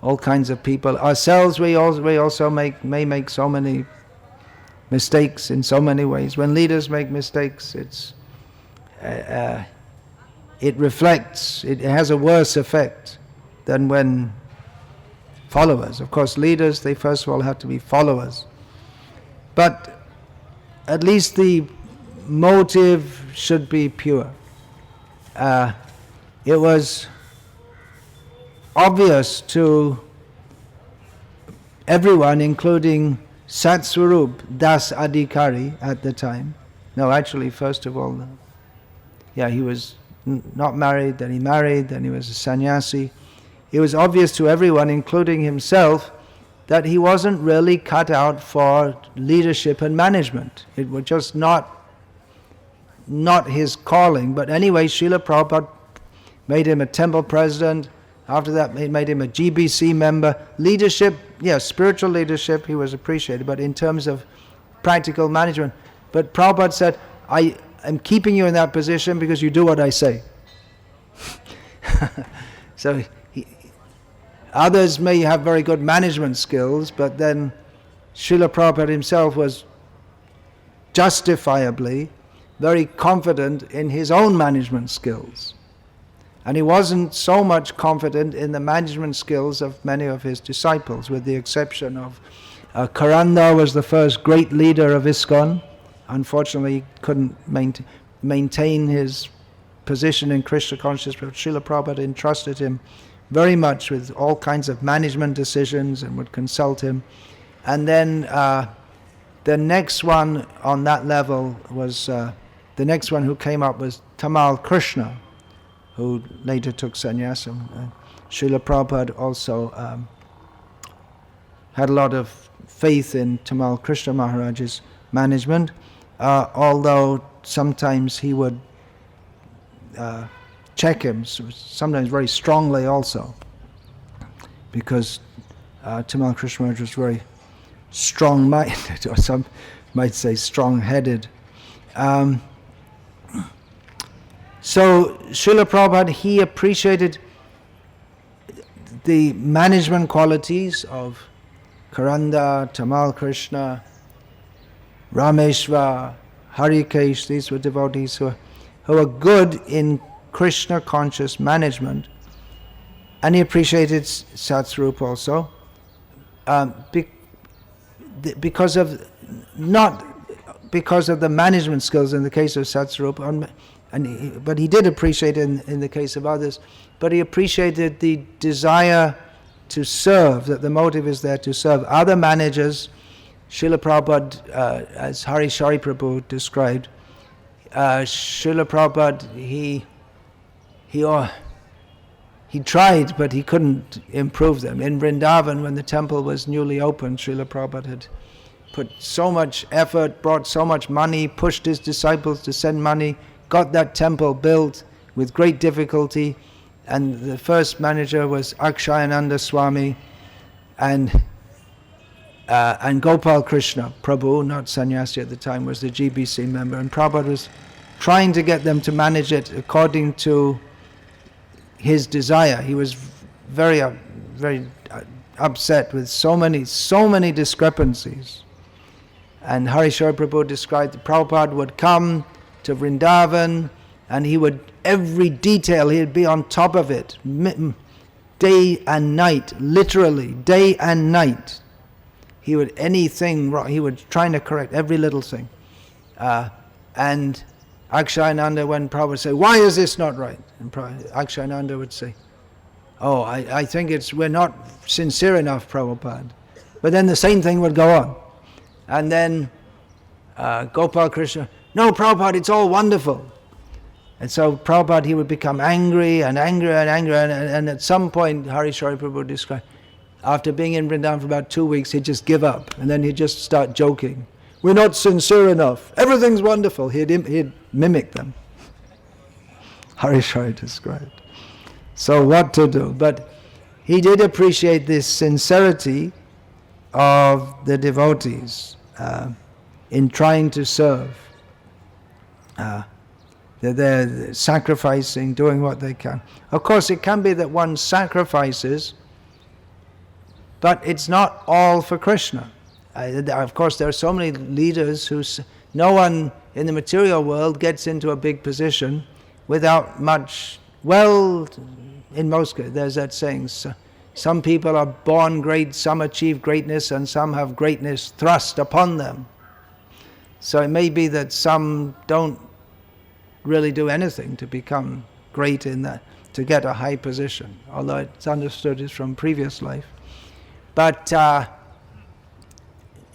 all kinds of people. Ourselves, we also may make so many mistakes in so many ways. When leaders make mistakes, it reflects, it has a worse effect than when followers. Of course, leaders, they first of all have to be followers. But at least the motive should be pure. It was obvious to everyone, including Satswarup Das Adhikari at the time. No, actually, first of all, he was not married, then he married, then he was a sannyasi. It was obvious to everyone, including himself, that he wasn't really cut out for leadership and management. It was just not his calling. But anyway, Srila Prabhupada made him a temple president. After that, he made him a GBC member. Leadership, spiritual leadership, he was appreciated, but in terms of practical management. But Prabhupada said, I am keeping you in that position because you do what I say. So others may have very good management skills, but then Srila Prabhupada himself was justifiably very confident in his own management skills. And he wasn't so much confident in the management skills of many of his disciples, with the exception of Krsna was the first great leader of ISKCON. Unfortunately, he couldn't maintain his position in Krishna consciousness, but Srila Prabhupada entrusted him very much with all kinds of management decisions and would consult him. And then the next one on that level was, the next one who came up was Tamal Krsna, who later took sannyasam. Srila Prabhupada also had a lot of faith in Tamal Krsna Maharaja's management, although sometimes he would check him, sometimes very strongly also, because Tamal Krsna Maharaj was very strong-minded, or some might say strong-headed. So Srila Prabhupada, he appreciated the management qualities of Karanda, Tamal Krsna, Rameshwar, Harikesh. These were devotees who were good in Krishna conscious management. And he appreciated Satswarup also, because of the management skills in the case of Satswarup, but he did appreciate it in the case of others. But he appreciated the desire to serve, that the motive is there to serve. Other managers, Srila Prabhupada, as Hari Shari Prabhu described, Srila Prabhupada, he tried, but he couldn't improve them. In Vrindavan, when the temple was newly opened, Srila Prabhupada had put so much effort, brought so much money, pushed his disciples to send money, got that temple built with great difficulty, and the first manager was Akshayananda Swami and Gopal Krishna Prabhu, not sannyasi at the time, was the GBC member, and Prabhupada was trying to get them to manage it according to his desire. He was very upset with so many discrepancies. And Harishwar Prabhu described that Prabhupada would come to Vrindavan and he would, every detail, he'd be on top of it, day and night, literally, day and night. He would, anything wrong, he would trying to correct every little thing. And Akshayananda, when Prabhupada would say, why is this not right? And Akshayananda would say, oh, I think we're not sincere enough, Prabhupada. But then the same thing would go on. And then Gopal Krishna, no, Prabhupada, it's all wonderful. And so Prabhupada, he would become angry and angry and angry, and at some point, Harishwar Prabhu described, after being in Vrindavan for about 2 weeks, he'd just give up, and then he'd just start joking. We're not sincere enough. Everything's wonderful. He'd mimic them. Harishwar described. So what to do? But he did appreciate this sincerity of the devotees in trying to serve. They're sacrificing, doing what they can. Of course, it can be that one sacrifices, but it's not all for Krishna. Of course, there are so many leaders no one in the material world gets into a big position without much. Well, in most cases, there's that saying, some people are born great, some achieve greatness, and some have greatness thrust upon them. So it may be that some don't really do anything to become great in that, to get a high position, although it's understood it's from previous life. But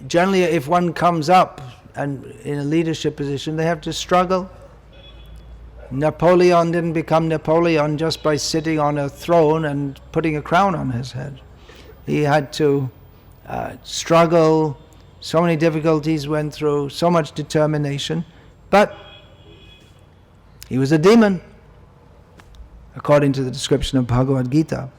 generally, if one comes up and in a leadership position, they have to struggle. Napoleon didn't become Napoleon just by sitting on a throne and putting a crown on his head. He had to struggle, so many difficulties went through, so much determination, but he was a demon, according to the description of Bhagavad Gita.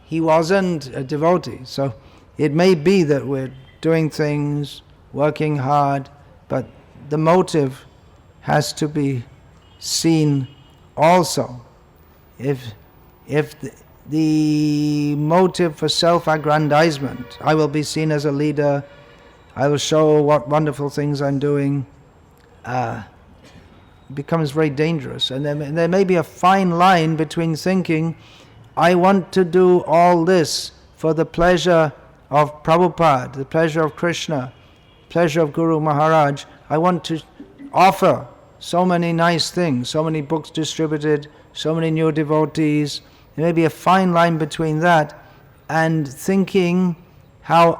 He wasn't a devotee, so it may be that we're doing things, working hard, but the motive has to be seen also. If the motive for self-aggrandizement, I will be seen as a leader, I will show what wonderful things I'm doing, becomes very dangerous. And there may be a fine line between thinking, I want to do all this for the pleasure of Prabhupada, the pleasure of Krishna, pleasure of Guru Maharaj. I want to offer so many nice things, so many books distributed, so many new devotees. There may be a fine line between that and thinking how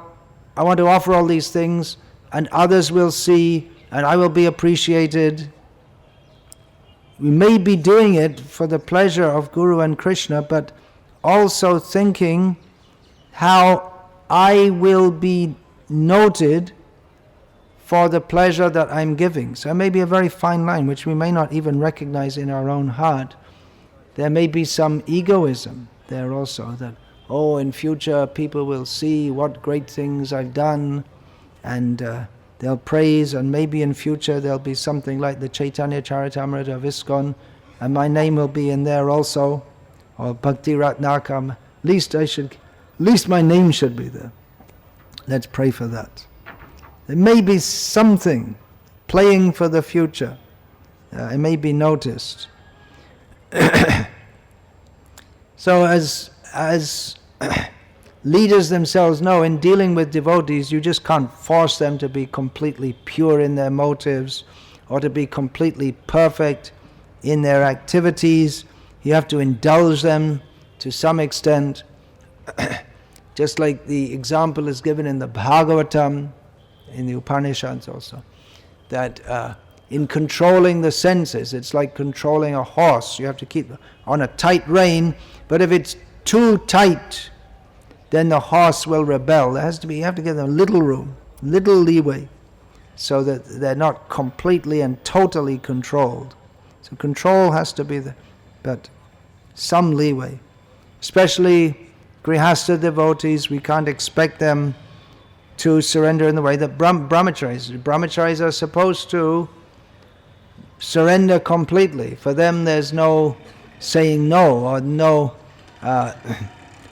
I want to offer all these things and others will see and I will be appreciated. We may be doing it for the pleasure of Guru and Krishna, but also thinking how I will be noted for the pleasure that I'm giving. So it may be a very fine line which we may not even recognize in our own heart. There may be some egoism there also, that, in future people will see what great things I've done and they'll praise, and maybe in future there'll be something like the Chaitanya Charitamrita of ISKCON and my name will be in there also, or Bhakti Ratnakam. At least my name should be there. Let's pray for that. There may be something playing for the future. It may be noticed. So as leaders themselves know, in dealing with devotees, you just can't force them to be completely pure in their motives or to be completely perfect in their activities. You have to indulge them to some extent. Just like the example is given in the Bhagavatam, in the Upanishads also, that in controlling the senses, it's like controlling a horse. You have to keep on a tight rein, but if it's too tight, then the horse will rebel. You have to give them a little room, little leeway, so that they're not completely and totally controlled. So control has to be there, but some leeway. Especially Grihastha devotees, we can't expect them to surrender in the way that brahmacharis are supposed to surrender completely. For them there's no saying no, or no,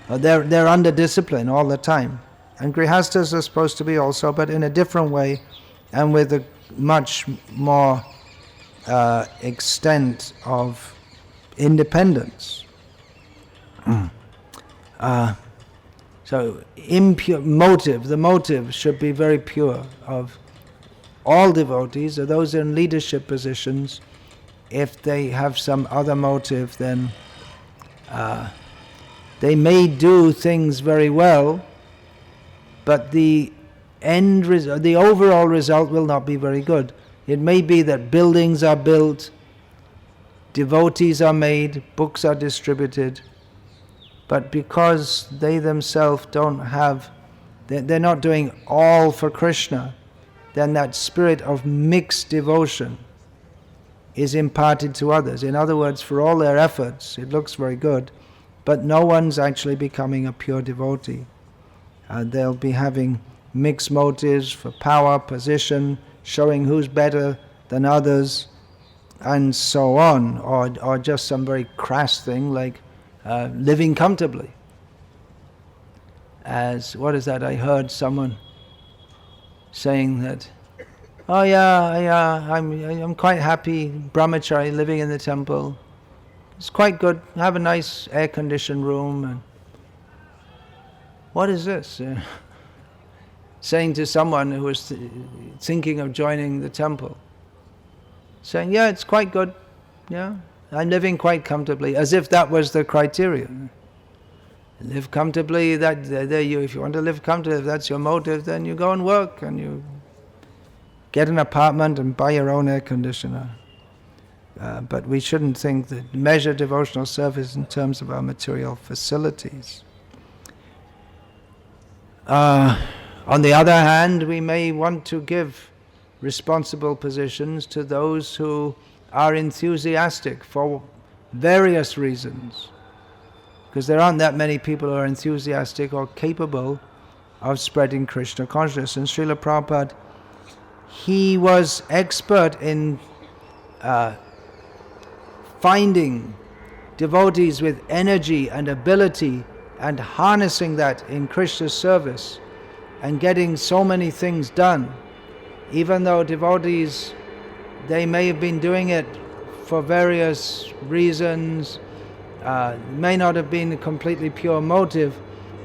they're under discipline all the time. And Grihasthas are supposed to be also, but in a different way and with a much more extent of independence. So impure motive, the motive should be very pure of all devotees, or those in leadership positions. If they have some other motive, then they may do things very well, but the the overall result will not be very good. It may be that buildings are built, devotees are made, books are distributed, but because they themselves don't have, they're not doing all for Krishna, then that spirit of mixed devotion is imparted to others. In other words, for all their efforts, it looks very good, but no one's actually becoming a pure devotee. They'll be having mixed motives for power, position, showing who's better than others, and so on, or just some very crass thing like living comfortably. As, what is that? I heard someone saying that, oh yeah, I'm quite happy, brahmachari, living in the temple. It's quite good, have a nice air-conditioned room. And what is this? Saying to someone who was thinking of joining the temple, saying, yeah, it's quite good, yeah, I'm living quite comfortably, as if that was the criteria. Live comfortably, if you want to live comfortably, if that's your motive, then you go and work and you get an apartment and buy your own air conditioner. But we shouldn't think that measure devotional service in terms of our material facilities. On the other hand, we may want to give responsible positions to those who are enthusiastic for various reasons, because there aren't that many people who are enthusiastic or capable of spreading Krishna consciousness. And Srila Prabhupada, he was expert in finding devotees with energy and ability and harnessing that in Krishna's service and getting so many things done. Even though devotees, they may have been doing it for various reasons, may not have been a completely pure motive,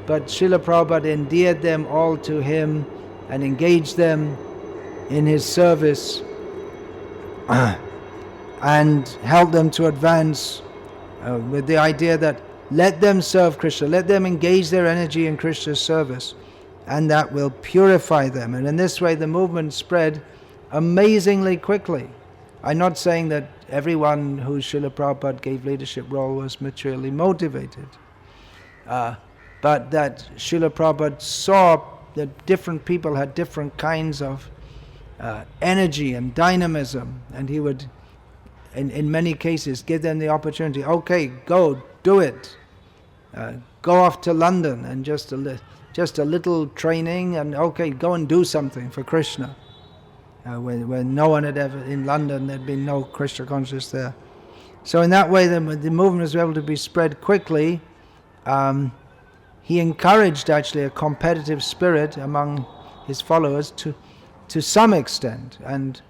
but Srila Prabhupada endeared them all to him and engaged them in his service and helped them to advance with the idea that let them serve Krishna, let them engage their energy in Krishna's service, and that will purify them. And in this way the movement spread amazingly quickly. I'm not saying that everyone who Srila Prabhupada gave leadership role was materially motivated, but that Srila Prabhupada saw that different people had different kinds of energy and dynamism, and he would, in many cases, give them the opportunity, okay, go, do it. Go off to London and just a little training, and okay, go and do something for Krishna. When no one had ever, in London, there'd been no Krishna consciousness there. So in that way, the movement was able to be spread quickly. He encouraged actually a competitive spirit among his followers to some extent, and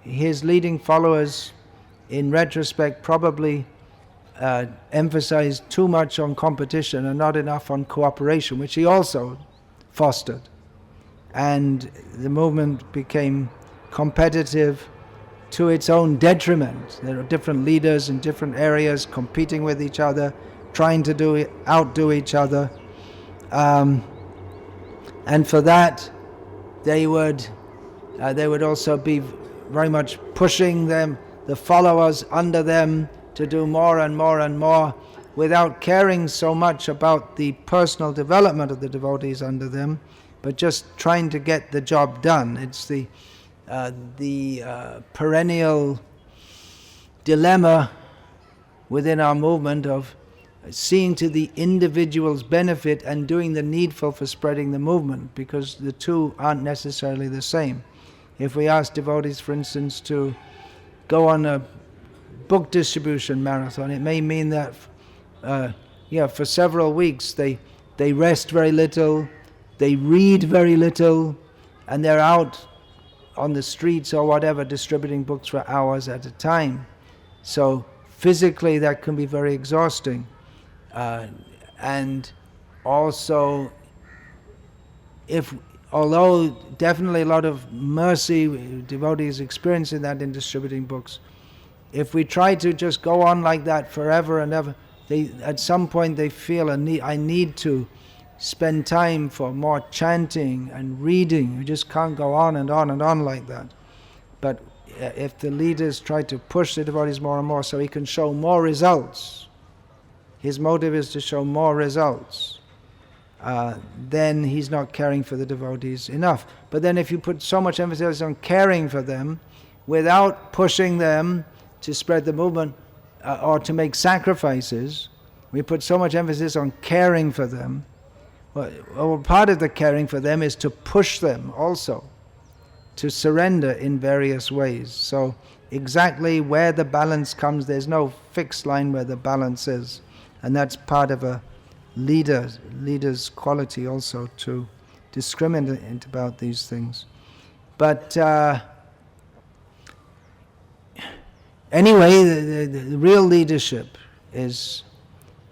his leading followers, in retrospect, probably emphasized too much on competition and not enough on cooperation, which he also fostered. And the movement became competitive to its own detriment. There are different leaders in different areas competing with each other, trying to outdo each other. And for that, they would also be very much pushing the followers under them to do more and more and more, without caring so much about the personal development of the devotees under them, but just trying to get the job done. It's the perennial dilemma within our movement of seeing to the individual's benefit and doing the needful for spreading the movement, because the two aren't necessarily the same. If we ask devotees, for instance, to go on a book distribution marathon, it may mean that for several weeks they rest very little, they read very little, and they're out on the streets or whatever distributing books for hours at a time. So physically that can be very exhausting. And also, although definitely a lot of mercy devotees experiencing that in distributing books, if we try to just go on like that forever and ever, at some point they feel I need to spend time for more chanting and reading. You just can't go on and on and on like that. But if the leaders try to push the devotees more and more so he can show more results, his motive is to show more results, then he's not caring for the devotees enough. But then if you put so much emphasis on caring for them without pushing them to spread the movement or to make sacrifices, we put so much emphasis on caring for them. Well, part of the caring for them is to push them also to surrender in various ways. So exactly where the balance comes, there's no fixed line where the balance is. And that's part of a leader's quality also, to discriminate about these things. But anyway, the real leadership is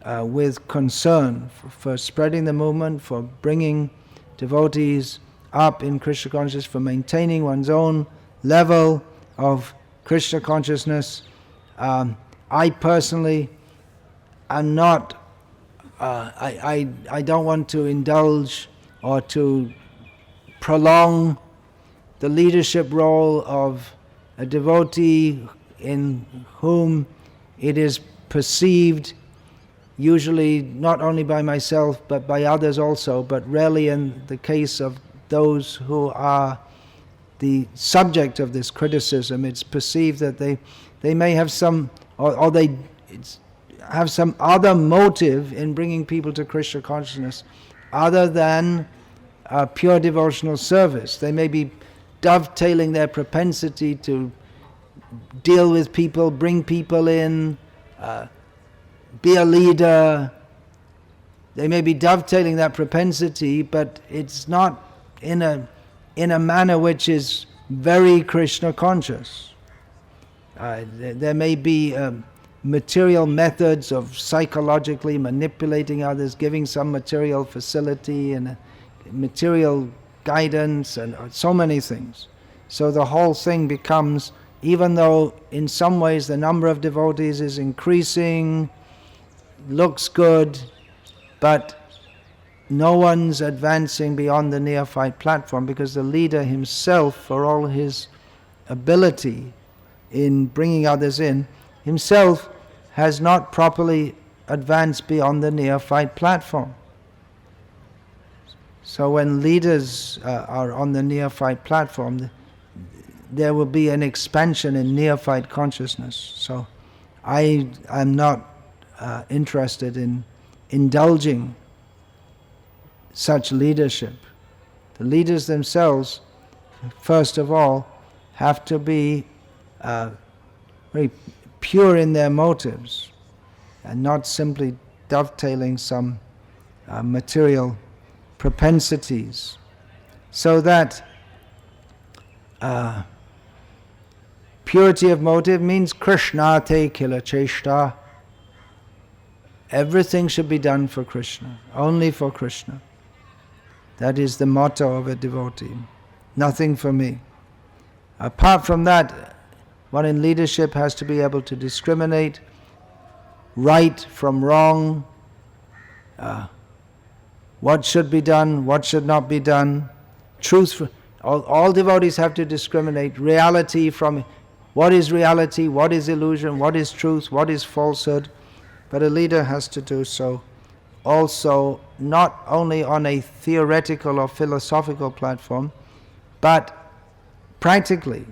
with concern for spreading the movement, for bringing devotees up in Krishna consciousness, for maintaining one's own level of Krishna consciousness. I personally am not, I don't want to indulge or to prolong the leadership role of a devotee in whom it is perceived, usually not only by myself but by others also, but rarely in the case of those who are the subject of this criticism. It's perceived that they may have some, or they have some other motive in bringing people to Krishna consciousness other than pure devotional service. They may be dovetailing their propensity to deal with people, bring people in, be a leader. They may be dovetailing that propensity, but it's not in a manner which is very Krishna conscious. There may be material methods of psychologically manipulating others, giving some material facility and material guidance and so many things. So the whole thing becomes, even though in some ways the number of devotees is increasing, looks good, but no one's advancing beyond the neophyte platform, because the leader himself, for all his ability in bringing others in, himself has not properly advanced beyond the neophyte platform. So when leaders are on the neophyte platform, there will be an expansion in neophyte consciousness. So I am not interested in indulging such leadership. The leaders themselves, first of all, have to be very pure in their motives and not simply dovetailing some material propensities. So that purity of motive means Krishna te kila cheshta. Everything should be done for Krishna, only for Krishna. That is the motto of a devotee. Nothing for me. Apart from that, one in leadership has to be able to discriminate right from wrong, what should be done, what should not be done. Truth. All devotees have to discriminate reality from what is reality, what is illusion, what is truth, what is falsehood. But a leader has to do so also, not only on a theoretical or philosophical platform, but practically.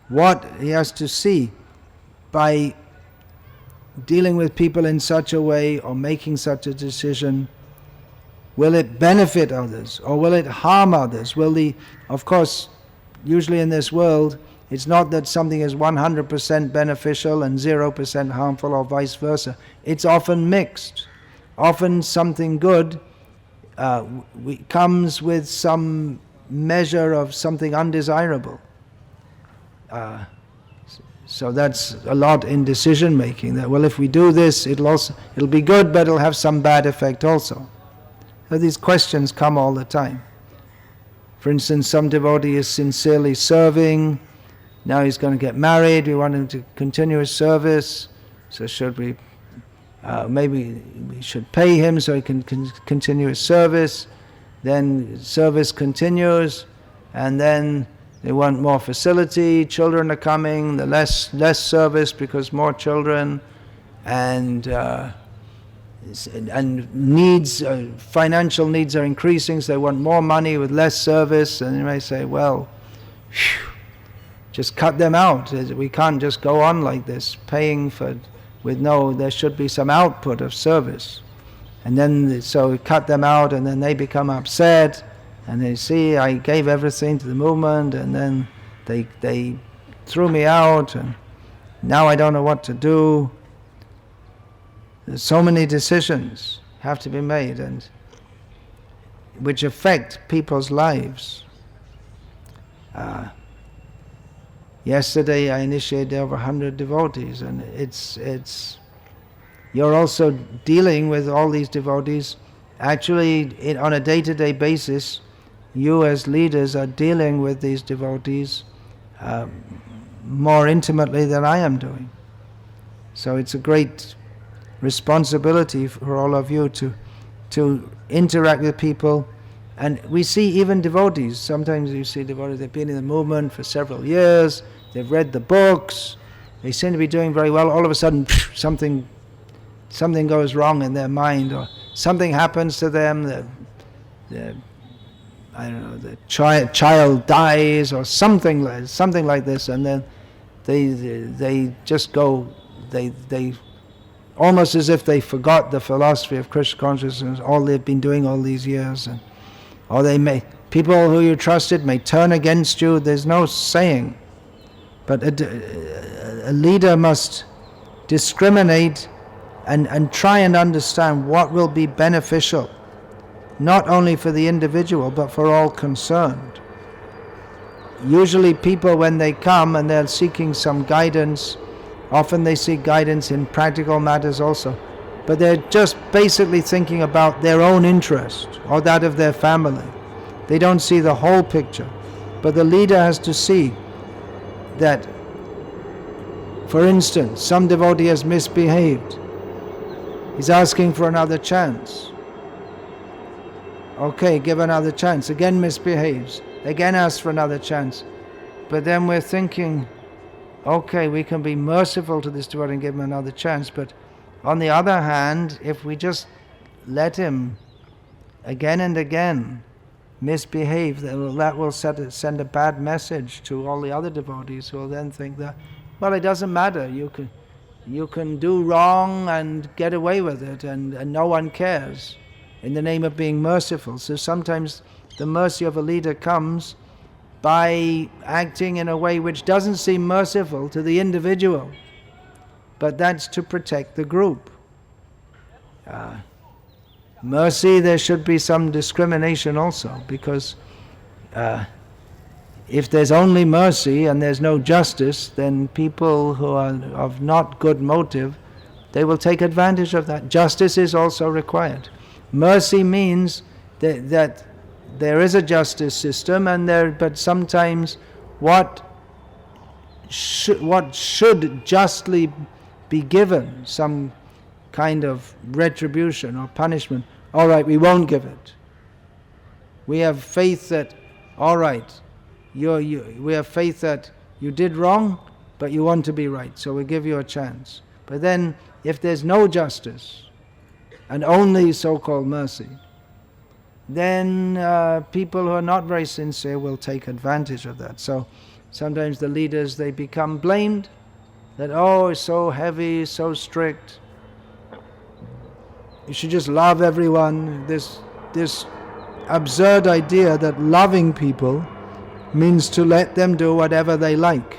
What he has to see by dealing with people in such a way or making such a decision, will it benefit others or will it harm others? Of course, usually in this world, it's not that something is 100% beneficial and 0% harmful or vice versa. It's often mixed. Often something good comes with some measure of something undesirable. So that's a lot in decision making. That, well, if we do this, it'll be good, but it'll have some bad effect also. So these questions come all the time. For instance, some devotee is sincerely serving. Now he's going to get married. We want him to continue his service. So should we? Maybe we should pay him so he can continue his service. Then service continues, and then they want more facility. Children are coming. The less service because more children, and needs, financial needs are increasing. So they want more money with less service. And you may say, well, just cut them out. We can't just go on like this, paying for. There should be some output of service. And then, so we cut them out, and then they become upset, and they see, I gave everything to the movement, and then they threw me out, and now I don't know what to do. There's so many decisions have to be made, and which affect people's lives. Yesterday I initiated over 100 devotees, and you're also dealing with all these devotees. Actually, on a day-to-day basis, you as leaders are dealing with these devotees more intimately than I am doing. So it's a great responsibility for all of you to interact with people. And we see even devotees, sometimes you see devotees, they've been in the movement for several years, they've read the books, they seem to be doing very well. All of a sudden, something goes wrong in their mind, or something happens to them, the child dies, or something like this, and then they just go, they almost as if they forgot the philosophy of Krishna consciousness, all they've been doing all these years, or people who you trusted may turn against you. There's no saying, but a leader must discriminate and try and understand what will be beneficial, not only for the individual but for all concerned. Usually people, when they come and they're seeking some guidance, often they seek guidance in practical matters also, but they're just basically thinking about their own interest or that of their family. They don't see the whole picture. But the leader has to see that, for instance, some devotee has misbehaved. He's asking for another chance. Okay, give another chance. Again misbehaves. Again asks for another chance. But then we're thinking, okay, we can be merciful to this devotee and give him another chance, but on the other hand, if we just let him again and again misbehave, that will send a bad message to all the other devotees, who will then think that, well, it doesn't matter, you can do wrong and get away with it, and no one cares, in the name of being merciful. So sometimes the mercy of a leader comes by acting in a way which doesn't seem merciful to the individual, but that's to protect the group. Mercy, there should be some discrimination also, because if there's only mercy and there's no justice, then people who are of not good motive, they will take advantage of that. Justice is also required. Mercy means that there is a justice system, but sometimes what should justly be given, some kind of retribution or punishment, all right, we won't give it. We have faith that, all right, we have faith that you did wrong, but you want to be right, so we give you a chance. But then, if there's no justice, and only so-called mercy, then people who are not very sincere will take advantage of that. So sometimes the leaders, they become blamed, that, oh, it's so heavy, so strict. You should just love everyone. This absurd idea that loving people means to let them do whatever they like.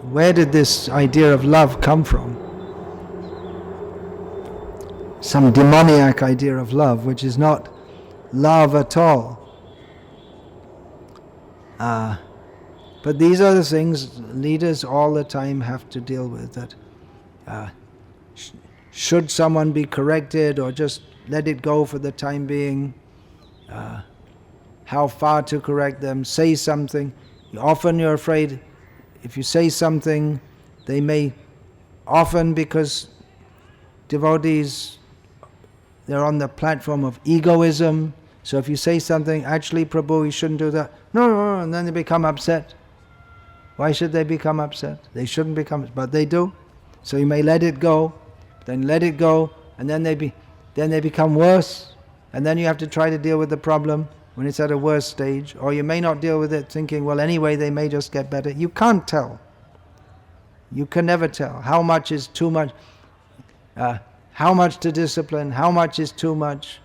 Where did this idea of love come from? Some demoniac idea of love, which is not love at all. But these are the things leaders all the time have to deal with. That should someone be corrected or just let it go for the time being? How far to correct them? Say something. Often you're afraid if you say something, they may, often because devotees, they're on the platform of egoism. So if you say something, actually, Prabhu, you shouldn't do that. No, and then they become upset. Why should they become upset? They shouldn't become, but they do. So you may let it go, then let it go, and then they become worse, and then you have to try to deal with the problem when it's at a worse stage, or you may not deal with it thinking, well, anyway, they may just get better. You can't tell. You can never tell how much is too much, how much to discipline, how much is too much,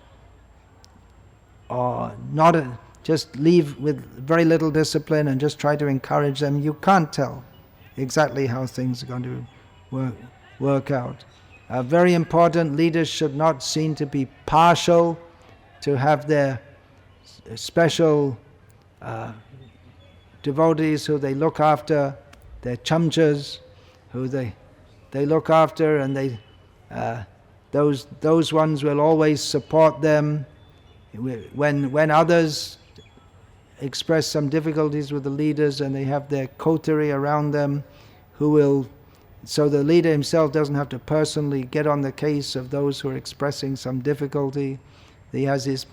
or not. Just leave with very little discipline and just try to encourage them. You can't tell exactly how things are going to work out. Very important, leaders should not seem to be partial, to have their special devotees who they look after, their chamchas, who they look after, and those ones will always support them. When others express some difficulties with the leaders and they have their coterie around them who will, so the leader himself doesn't have to personally get on the case of those who are expressing some difficulty. He has his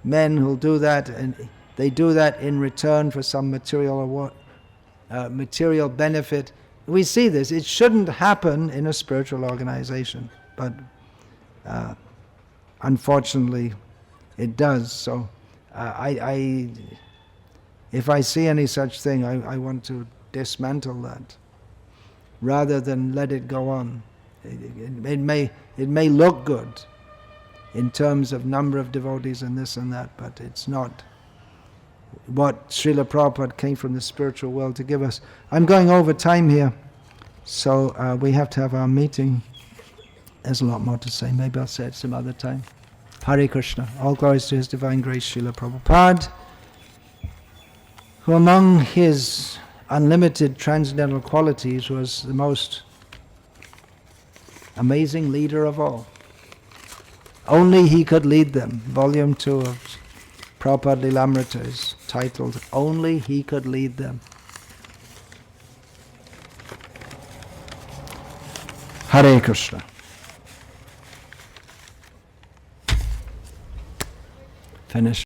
men who'll do that, and they do that in return for some material benefit. We see this. It shouldn't happen in a spiritual organization, but unfortunately it does. So if I see any such thing, I want to dismantle that rather than let it go on. It may look good in terms of number of devotees and this and that, but it's not what Srila Prabhupada came from the spiritual world to give us. I'm going over time here, so we have to have our meeting. There's a lot more to say. Maybe I'll say it some other time. Hare Krishna. All glories to His Divine Grace, Srila Prabhupada, who among his unlimited transcendental qualities was the most amazing leader of all. Only he could lead them. Volume 2 of Prabhupada Lilamrita is titled, Only He Could Lead Them. Hare Krishna. Finish.